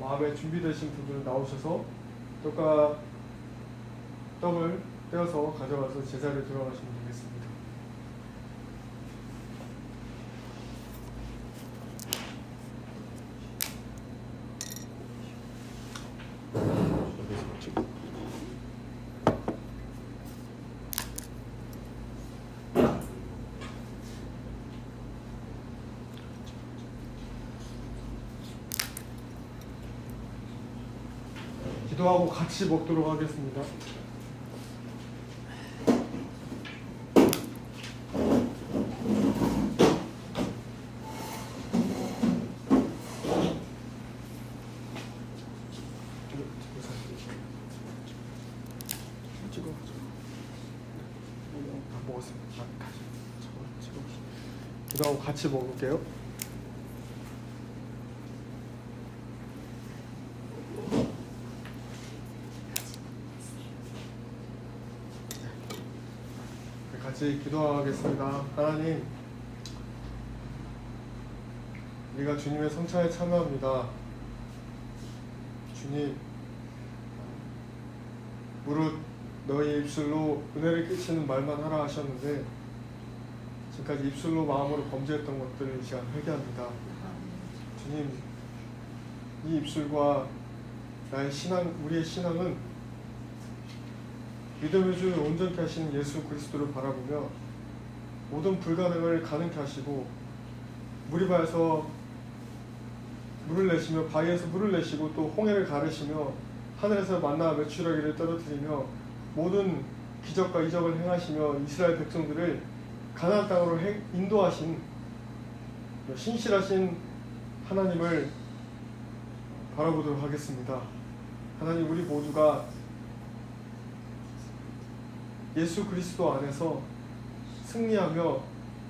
마음에 준비되신 분들 나오셔서 떡을 떼어서 가져가서 제자리에 들어가시면 되겠습니다. 기도하고 같이 먹도록 하겠습니다. 기도하고 같이 먹을게요. 같이 기도하겠습니다. 하나님, 우리가 주님의 성찬에 참여합니다. 주님, 무릇 너희 입술로 은혜를 끼치는 말만 하라 하셨는데 지금까지 입술로 마음으로 범죄했던 것들을 이 시간 회개합니다. 주님, 이 입술과 나의 신앙, 우리의 신앙은 믿음의 주 온전케 하시는 예수 그리스도를 바라보며 모든 불가능을 가능케 하시고 무리바에서 물을 내시며 바위에서 물을 내시고 또 홍해를 가르시며 하늘에서 만나 메추라기를 떨어뜨리며 모든 기적과 이적을 행하시며 이스라엘 백성들을 가나안 땅으로 인도하신 신실하신 하나님을 바라보도록 하겠습니다. 하나님, 우리 모두가 예수 그리스도 안에서 승리하며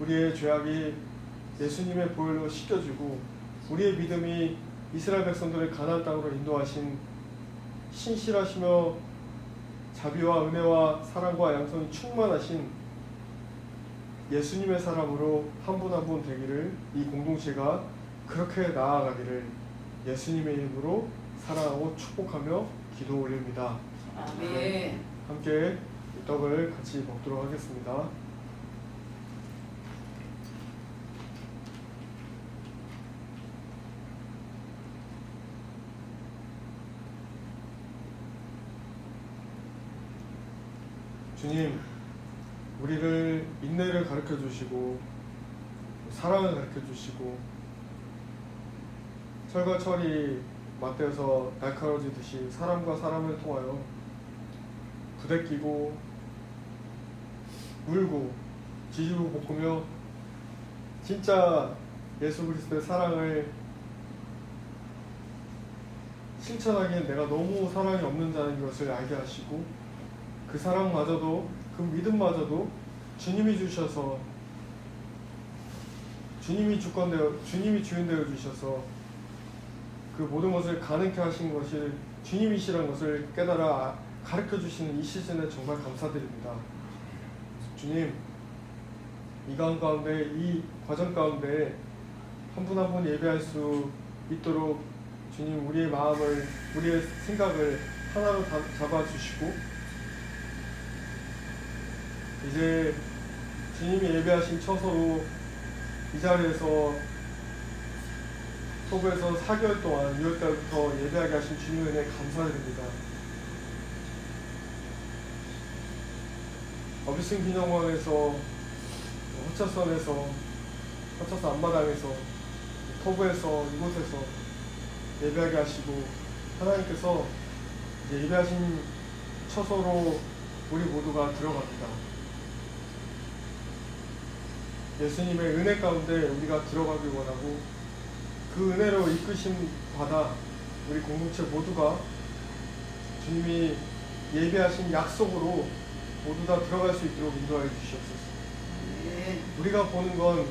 우리의 죄악이 예수님의 보혈로 씻겨지고 우리의 믿음이 이스라엘 백성들을 가나안 땅으로 인도하신 신실하시며 자비와 은혜와 사랑과 양성이 충만하신 예수님의 사람으로 한 분 한 분 되기를, 이 공동체가 그렇게 나아가기를 예수님의 이름으로 사랑하고 축복하며 기도 올립니다. 아멘. 함께 이 떡을 같이 먹도록 하겠습니다. 주님, 우리를 인내를 가르쳐 주시고 사랑을 가르쳐 주시고 철과 철이 맞대어서 날카로워지듯이 사람과 사람을 통하여 부대끼고 울고 지지고 볶으며 진짜 예수 그리스도의 사랑을 실천하기엔 내가 너무 사랑이 없는 자인 것을 알게 하시고 그 사랑마저도 그 믿음마저도 주님이 주셔서 주님이 주인되어 주셔서 그 모든 것을 가능케 하신 것이 주님이시라는 것을 깨달아 가르쳐 주시는 이 시즌에 정말 감사드립니다. 주님, 이 가운데 이 과정 가운데 한 분 한 분 예배할 수 있도록 주님 우리의 마음을 우리의 생각을 하나로 잡아주시고 이제 주님이 예배하신 처소로 이 자리에서 토부에서 4개월 동안 6월달부터 예배하게 하신 주님의 은혜 감사드립니다. 어비슨 기념관에서 허차선에서 허차선 앞마당에서 토부에서 이곳에서 예배하게 하시고 하나님께서 이제 예배하신 처소로 우리 모두가 들어갑니다. 예수님의 은혜 가운데 우리가 들어가길 원하고 그 은혜로 이끄심 받아 우리 공동체 모두가 주님이 예배하신 약속으로 모두 다 들어갈 수 있도록 인도하여 주시옵소서. 우리가 보는 건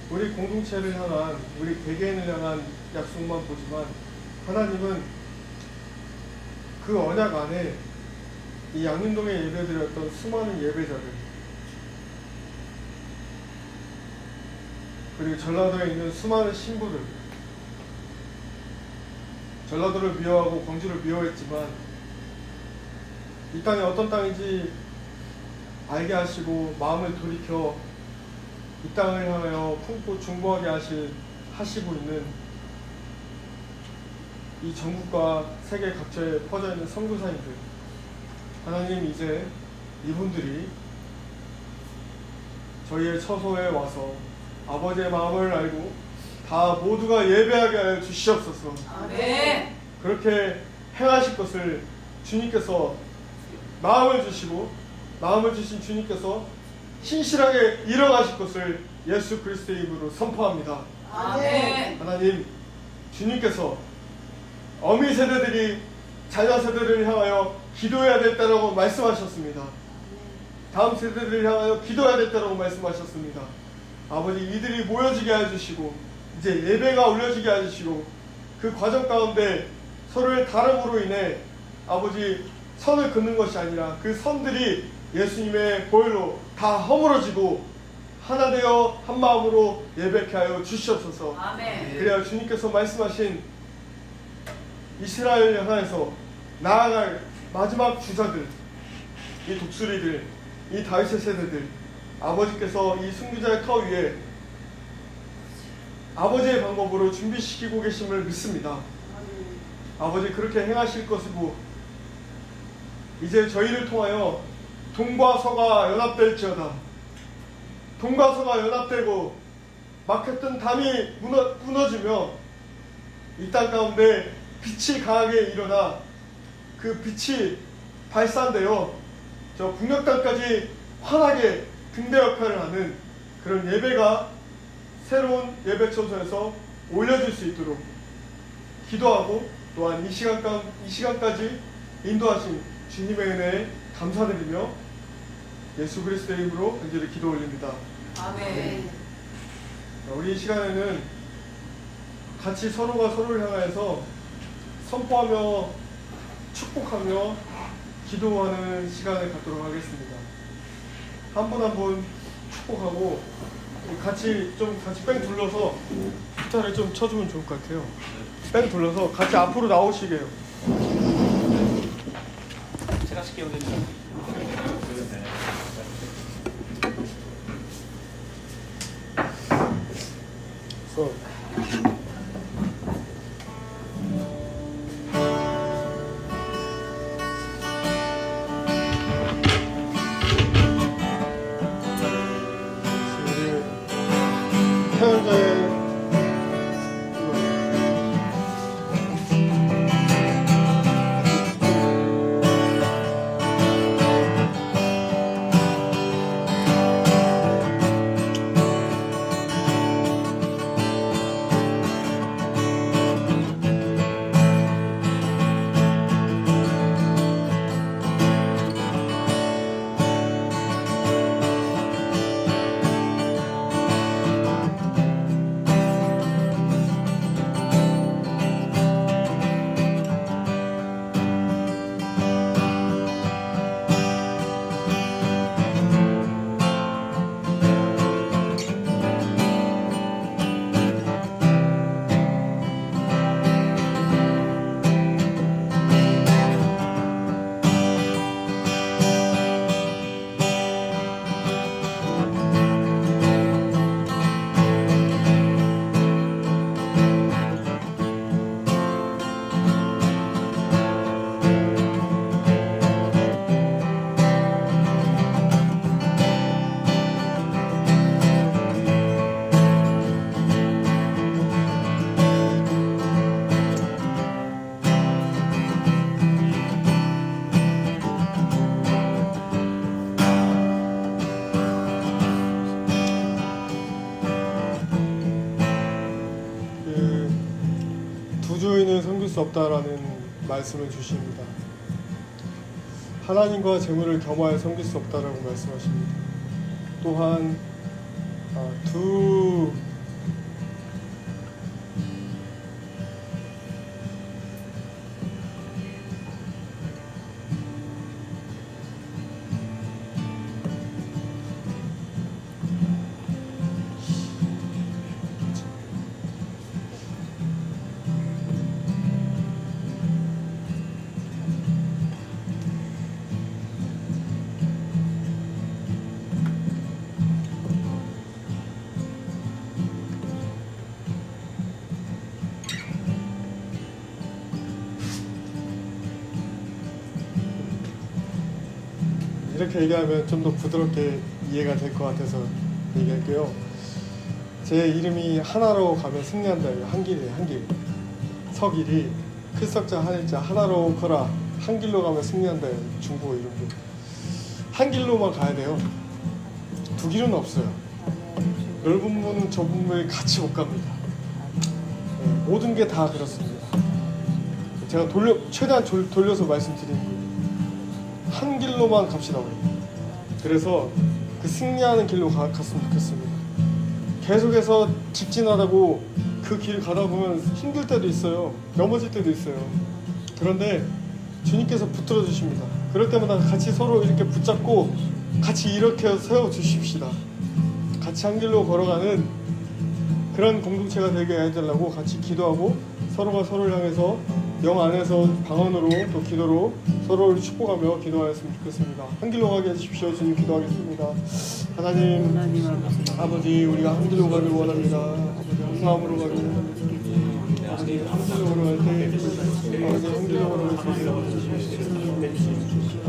우리 공동체를 향한 우리 개개인을 향한 약속만 보지만 하나님은 그 언약 안에 이 양림동에 예배드렸던 수많은 예배자들 그리고 전라도에 있는 수많은 신부들 전라도를 미워하고 광주를 미워했지만 이 땅이 어떤 땅인지 알게 하시고 마음을 돌이켜 이 땅을 향하여 품고 중보하게 하시고 있는 이 전국과 세계 각처에 퍼져 있는 선교사님들 하나님 이제 이분들이 저희의 처소에 와서 아버지의 마음을 알고 다 모두가 예배하게 하여 주시옵소서. 아멘. 그렇게 행하실 것을 주님께서 마음을 주시고 마음을 주신 주님께서 신실하게 이뤄가실 것을 예수 그리스도의 이름으로 선포합니다. 아멘. 하나님 주님께서 어미 세대들이 자녀 세대를 향하여 기도해야 됐다라고 말씀하셨습니다. 다음 세대를 향하여 기도해야 됐다라고 말씀하셨습니다. 아버지 이들이 모여지게 해주시고 이제 예배가 올려지게 해주시고 그 과정 가운데 서로의 다름으로 인해 아버지 선을 긋는 것이 아니라 그 선들이 예수님의 보혈로 다 허물어지고 하나 되어 한 마음으로 예배케 하여 주시옵소서. 아멘. 그래야 주님께서 말씀하신 이스라엘을 향해서 나아갈 마지막 주자들, 이 독수리들, 이 다윗의 세대들, 아버지께서 이 순교자의 터 위에 아버지의 방법으로 준비시키고 계심을 믿습니다. 아버지 그렇게 행하실 것이고 이제 저희를 통하여 동과 서가 연합될지어다. 동과 서가 연합되고 막혔던 담이 무너지며 이 땅 가운데 빛이 강하게 일어나 그 빛이 발산되어 저 북녘 땅까지 환하게 등대 역할을 하는 그런 예배가 새로운 예배 처소에서 올려질 수 있도록 기도하고 또한 이 시간까지 인도하신 주님의 은혜에 감사드리며 예수 그리스도의 이름으로 간절히 기도 올립니다. 아멘. 우리 이 시간에는 같이 서로가 서로를 향해서 선포하며 축복하며 기도하는 시간을 갖도록 하겠습니다. 한 분 한 분 축복하고 같이 뺑 둘러서 기타를 좀 쳐주면 좋을 것 같아요. 뺑 둘러서 같이 앞으로 나오시게요. 제가 쉽게 올려주세요. 태연자의 수 없다라는 말씀을 주십니다. 하나님과 재물을 겸하여 섬길 수 없다라고 말씀하십니다. 또한 이렇게 얘기하면 좀 더 부드럽게 이해가 될 것 같아서 얘기할게요. 제 이름이 하나로 가면 승리한다예요. 한길이에요. 한길. 서길이 클석자 한일자 하나로 거라 한길로 가면 승리한다예요. 중국어 이름도. 한길로만 가야 돼요. 두 길은 없어요. 넓은 문 좁은 문을 같이 못 갑니다. 네, 모든 게 다 그렇습니다. 제가 최대한 돌려서 말씀드리는 거예요. 한 길로만 갑시다 우리. 그래서 그 승리하는 길로 갔으면 좋겠습니다. 계속해서 직진하다고 그 길 가다 보면 힘들 때도 있어요. 넘어질 때도 있어요. 그런데 주님께서 붙들어 주십니다. 그럴 때마다 같이 서로 이렇게 붙잡고 같이 이렇게 세워 주십시다. 같이 한 길로 걸어가는 그런 공동체가 되게 해달라고 같이 기도하고 서로가 서로를 향해서 영 안에서 방언으로 또 기도로 서로를 축복하며 기도하였으면 좋겠습니다. 한 길로 가게 해주십시오. 주님 기도하겠습니다. 하나님 아버지 우리가 한 길로 가길 원합니다. 한 마음으로 가길 원합니다. 아버지 한 길로 걸어갈 때 아버지 한 길로 걸어갈 수 있게 해주십시오.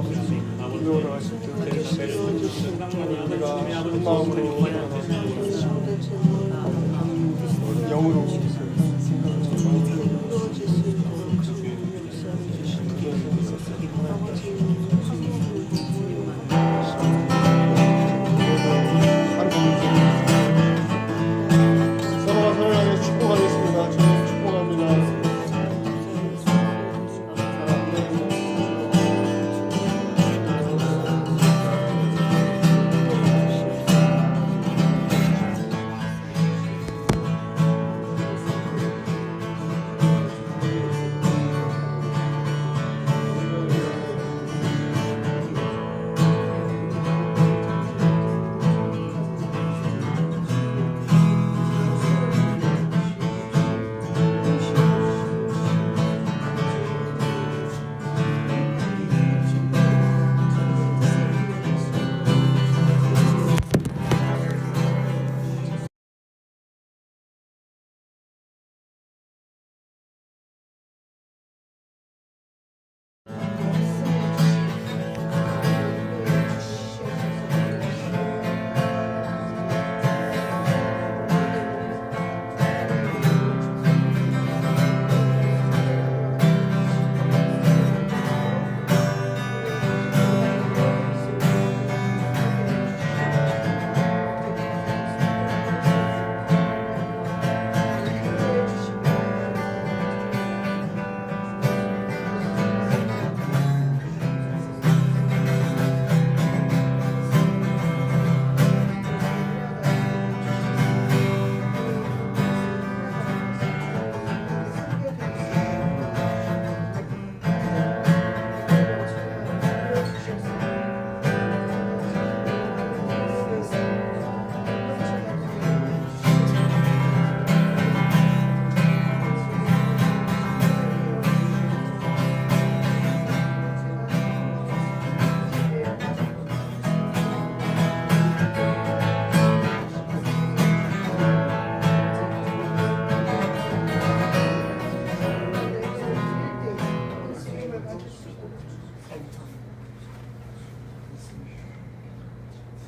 한 길로 걸어가실 때 우리가 한 마음으로 걸어가고 영으로 서로가 서로를 향해 축복하겠습니다. 주님 축복합니다.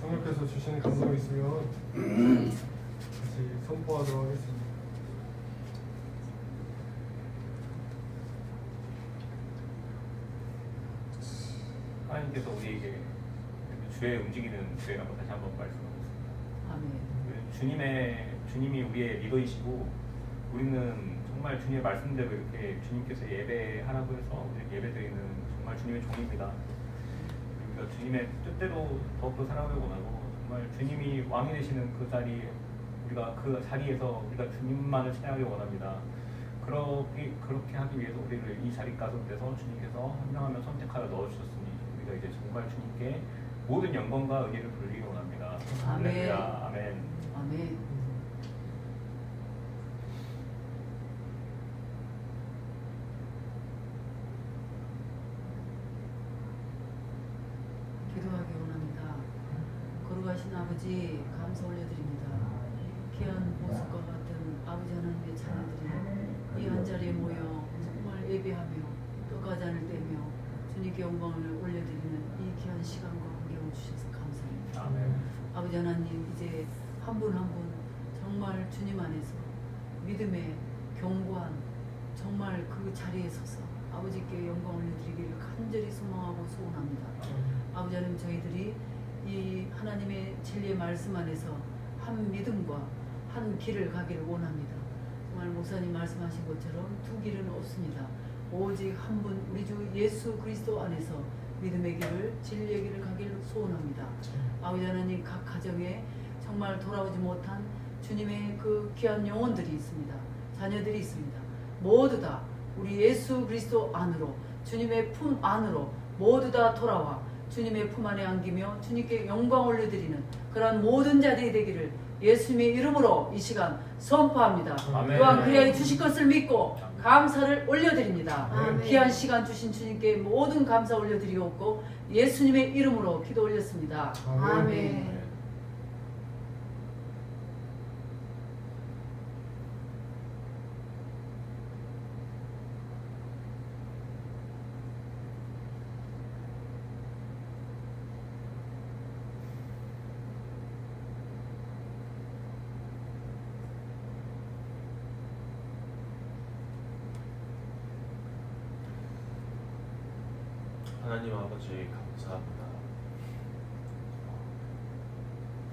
성령께서 주시는 감동이 있으면 같이 선포하도록 하겠습니다. 하나님께서 우리에게 주의 움직이는 주의라고 다시 한번 말씀하셨습니다. 아멘. 주님이 우리의 리더이시고 우리는 정말 주님의 말씀대로 이렇게 주님께서 예배하라고 해서 우리 예배드리는 정말 주님의 종입니다. 우리가 주님의 뜻대로 더욱더 살아가길 원하고 정말 주님이 왕이 되시는 그 자리, 우리가 그 자리에서 우리가 주님만을 찬양하길 원합니다. 그렇게 하기 위해서 우리를 이 자리 가운데서 주님께서 한명하면 선택하여 넣어주셨으니 우리가 이제 정말 주님께 모든 영광과 의의를 돌리기 원합니다. 아멘. 할렐루야. 아멘. 아멘. 기도하기 원합니다. 거룩하신 아버지 감사 올려드립니다. 귀한 보석과 같은 아버지 하나님의 자녀들이 이 한자리에 모여 정말 예배하며 또 가잔을 떼며 주님께 영광을 올려드리는 이 귀한 시간과 환경을 주셔서 감사합니다. 아멘. 아버지 하나님, 이제 한 분 한 분 정말 주님 안에서 믿음의 견고한 정말 그 자리에 서서 아버지께 영광을 올려드리기를 간절히 소망하고 소원합니다. 아버지 하나님, 저희들이 이 하나님의 진리의 말씀 안에서 한 믿음과 한 길을 가기를 원합니다. 정말 목사님 말씀하신 것처럼 두 길은 없습니다. 오직 한 분 우리 주 예수 그리스도 안에서 믿음의 길을, 진리의 길을 가기를 소원합니다. 아버지 하나님, 각 가정에 정말 돌아오지 못한 주님의 그 귀한 영혼들이 있습니다. 자녀들이 있습니다. 모두 다 우리 예수 그리스도 안으로, 주님의 품 안으로 모두 다 돌아와 주님의 품 안에 안기며 주님께 영광 올려드리는 그러한 모든 자들이 되기를 예수님의 이름으로 이 시간 선포합니다. 아멘. 또한 그리하여 주실 것을 믿고 감사를 올려드립니다. 아멘. 귀한 시간 주신 주님께 모든 감사 올려드리옵고 예수님의 이름으로 기도 올렸습니다. 아멘. 하나님 아버지 감사합니다.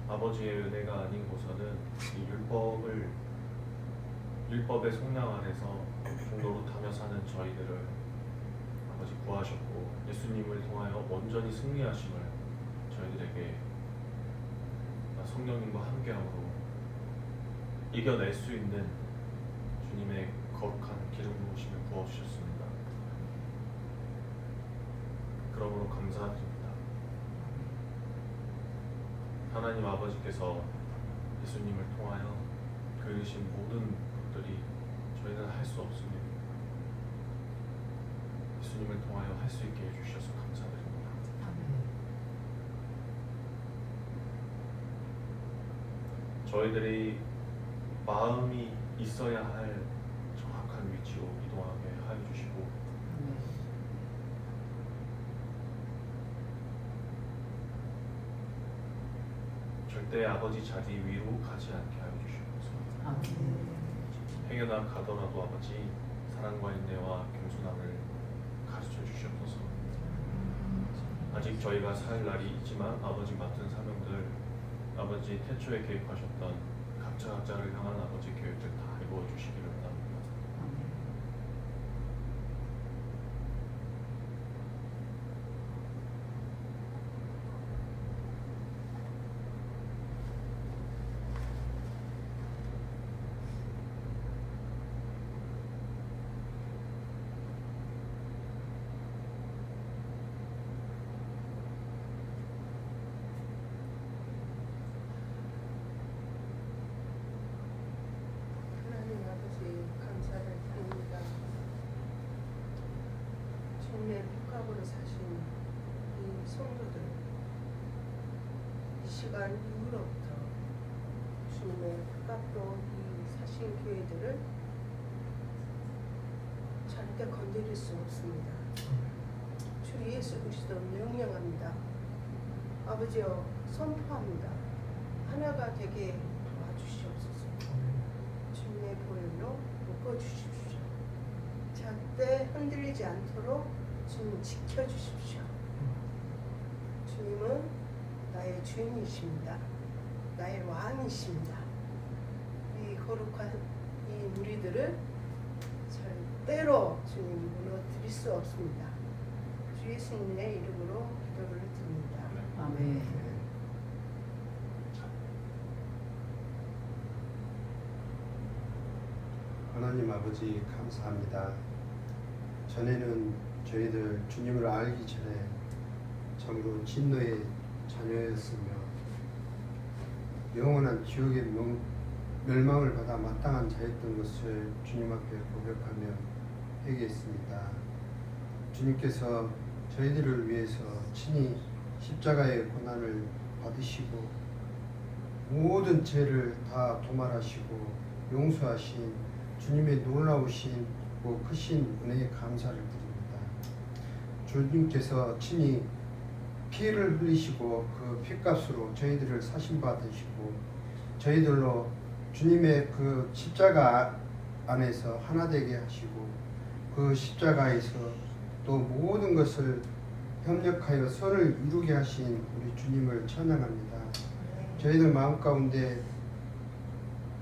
아버지의 은혜가 아닌 곳서는 이 율법의 속량 안에서 노릇하며 사는 저희들을 아버지 구하셨고 예수님을 통하여 온전히 승리하심을 저희들에게 성령님과 함께함으로 이겨낼 수 있는 주님의 거룩한 기름 부으심을 부어주셨습니다. 그러므로 감사드립니다. 하나님 아버지께서 예수님을 통하여 그리신 모든 것들이 저희는 할 수 없습니다. 예수님을 통하여 할 수 있게 해주셔서 감사드립니다. 저희들이 마음이 있어야 할 정확한 위치로 이동하게 하여 주시고 절대 아버지 자리 위로 가지 않게 하여 주시옵소서. 행여나 가더라도 아버지 사랑과 인내와 겸손함을 가르쳐 주시옵소서. 아직 저희가 살 날이 있지만 아버지 맡은 사명들, 아버지 태초에 계획하셨던 각자를 향한 아버지 계획들 다 이루어 주시기를 원합니다. 하나님 아버지 감사를 드립니다. 주님의 복합으로 사신 이 성도들, 이 시간 이후로부터 주님의 복합으로 이 사신 교회들을 절대 건드릴 수 없습니다. 주 예수 그리스도 명령합니다. 아버지여 선포합니다. 하나가 되게 도와주시옵소서. 주님의 보혈로 묶어주십시오. 절대 흔들리지 않도록 주님 지켜주십시오. 주님은 나의 주인이십니다. 나의 왕이십니다. 이 거룩한 이 무리들을 절대로 주님 무너뜨릴 수 없습니다. 주 예수님의 이름으로 기도를 드립니다. 아멘. 하나님 아버지 감사합니다. 전에는 저희들 주님을 알기 전에 참으로 진노의 자녀였으며 영원한 지옥의 멸망을 받아 마땅한 자였던 것을 주님 앞에 고백하며 회개했습니다. 주님께서 저희들을 위해서 친히 십자가의 고난을 받으시고 모든 죄를 다 도말하시고 용서하신 주님의 놀라우신 크신 은혜에 감사를 드립니다. 주님께서 친히 피를 흘리시고 그 피값으로 저희들을 사심받으시고 저희들로 주님의 그 십자가 안에서 하나 되게 하시고 그 십자가에서 또 모든 것을 협력하여 선을 이루게 하신 우리 주님을 찬양합니다. 저희들 마음 가운데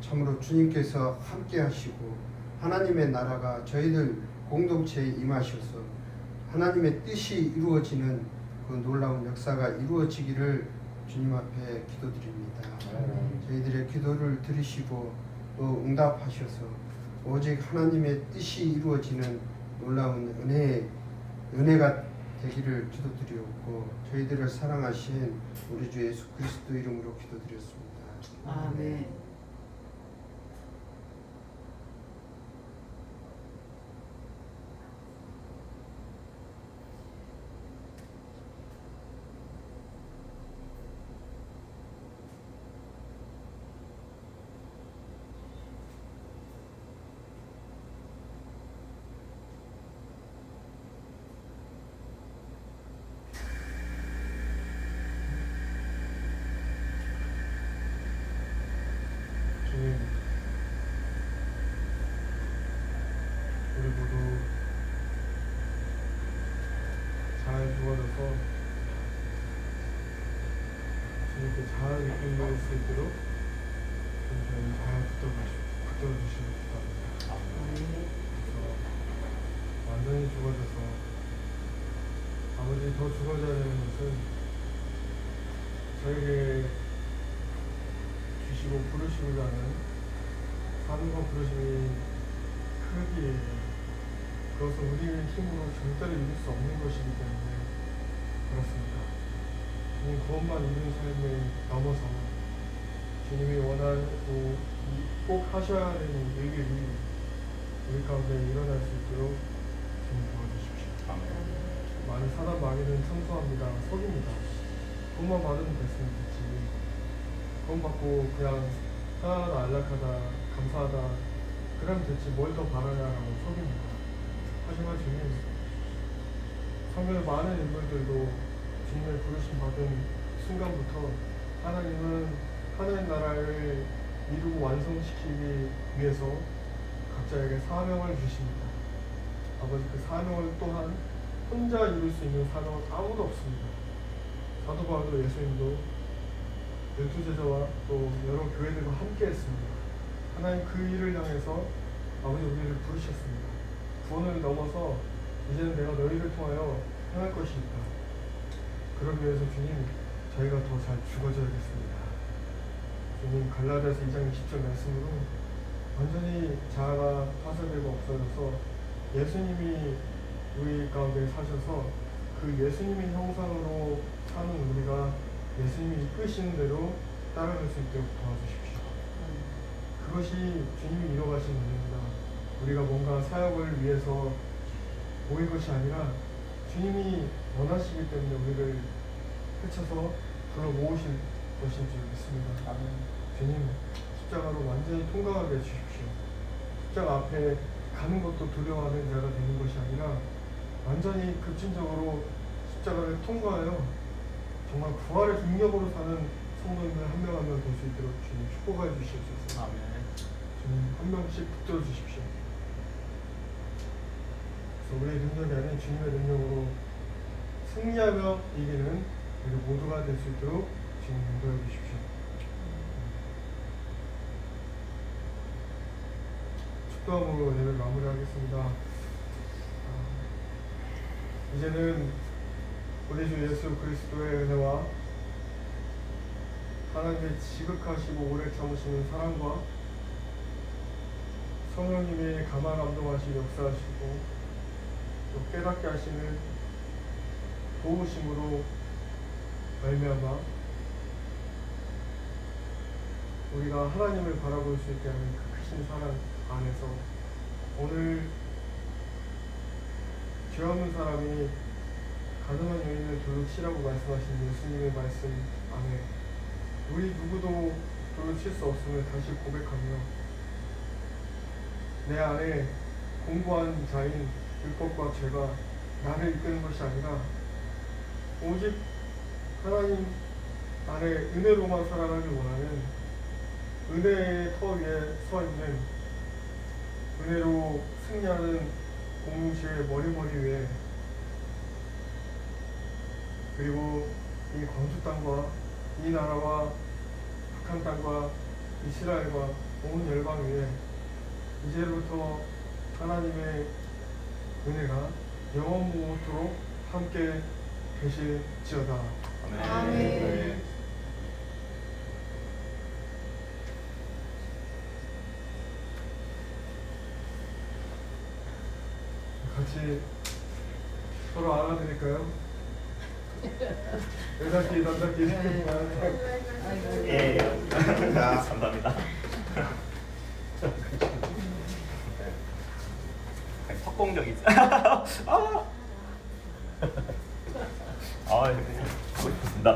참으로 주님께서 함께 하시고 하나님의 나라가 저희들 공동체에 임하셔서 하나님의 뜻이 이루어지는 그 놀라운 역사가 이루어지기를 주님 앞에 기도드립니다. 저희들의 기도를 들으시고 또 응답하셔서 오직 하나님의 뜻이 이루어지는 놀라운 은혜가 되기를 기도드리옵고 저희들을 사랑하신 우리 주 예수 그리스도 이름으로 기도드렸습니다. 아멘. 주님, 우리 모두 잘 주어져서 주님께 잘 이끌릴 수 있도록 저희를 잘 붙들어주시기 바랍니다. 그래서 완전히 죽어져서 아버지 더 죽어져야 되는 것은 저에게 주시고 부르시고자 하는 사명과 부르심이 크기에 그것은 우리의 힘으로 절대로 이룰 수 없는 것이기 때문에 그렇습니다. 주님 그것만 이룬 삶에 넘어서 주님이 원하고 꼭 하셔야 되는 일들이 우리 가운데 일어날 수 있도록 주님 도와주십시오. 많은 사단 마귀는 청소합니다. 속입니다. 돈만 받으면 됐으면 됐지. 돈 받고 그냥 하나하나 안락하다 감사하다 그러면 됐지 뭘 더 바라냐라고 속입니다. 하지만 주님 성경의 많은 인물들도 주님의 부르심 받은 순간부터 하나님은 하나님 나라를 이루고 완성시키기 위해서 각자에게 사명을 주십니다. 아버지 그 사명을 또한 혼자 이룰 수 있는 사명은 아무도 없습니다. 사도 바울도 예수님도 12제자와 또 여러 교회들과 함께 했습니다. 하나님 그 일을 향해서 아버지 우리를 부르셨습니다. 구원을 넘어서 이제는 내가 너희를 통하여 행할 것이 있다. 그러기 위해서 주님 저희가 더 잘 죽어져야겠습니다. 주님 갈라디아서 2장 20절 말씀으로 완전히 자아가 파쇄되고 없어져서 예수님이 우리 가운데 사셔서 그 예수님의 형상으로 사는 우리가 예수님이 이끄시는 대로 따라갈 수 있도록 도와주십시오. 그것이 주님이 이뤄가신 일입니다. 우리가 뭔가 사역을 위해서 모일 것이 아니라 주님이 원하시기 때문에 우리를 헤쳐서 불러 모으실 것인 줄 믿습니다. 주님 십자가로 완전히 통과하게 해주십시오. 십자가 앞에 가는 것도 두려워하는 자가 되는 것이 아니라 완전히 급진적으로 십자가를 통과하여 정말 부활의 능력으로 사는 성도님들 한 명 한 명 될 수 있도록 주님 축복해 주시옵소서. 아멘. 주님 한 명씩 붙들어 주십시오. 그래서 우리의 능력이 아닌 주님의 능력으로 승리하며 이기는 우리 모두가 될 수 있도록 주님 인도해 주십시오. 축도함으로 예배를 마무리하겠습니다. 이제는 우리 주 예수 그리스도의 은혜와 하나님의 지극하시고 오래 참으시는 사랑과 성령님의 감화 감동하시고 역사하시고 또 깨닫게 하시는 도우심으로 말미암아 우리가 하나님을 바라볼 수 있게 하는 그 크신 사랑 안에서 오늘 죄 없는 사람이 가난한 여인을 돌로 치라고 말씀하신 예수님의 말씀 안에 우리 누구도 돌로 칠 수 없음을 다시 고백하며 내 안에 공고한 자인 율법과 죄가 나를 이끄는 것이 아니라 오직 하나님 안에 은혜로만 살아가길 원하는 은혜의 터 위에 서 있는 은혜로 승리하는 공동체의 머리머리 위에 그리고 이 광주 땅과 이 나라와 북한 땅과 이스라엘과 온 열방 위에 이제부터 하나님의 은혜가 영원무토록 함께 계실지어다. 아멘. 같이 서로 알아드릴까요? 여자끼리 남자끼리. 예. 감사합니다. 석공적이지. 고맙습니다.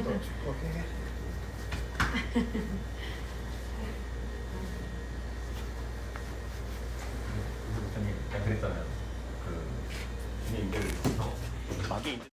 또 축복해. 저님 그랬잖아요. 그 주님들 막이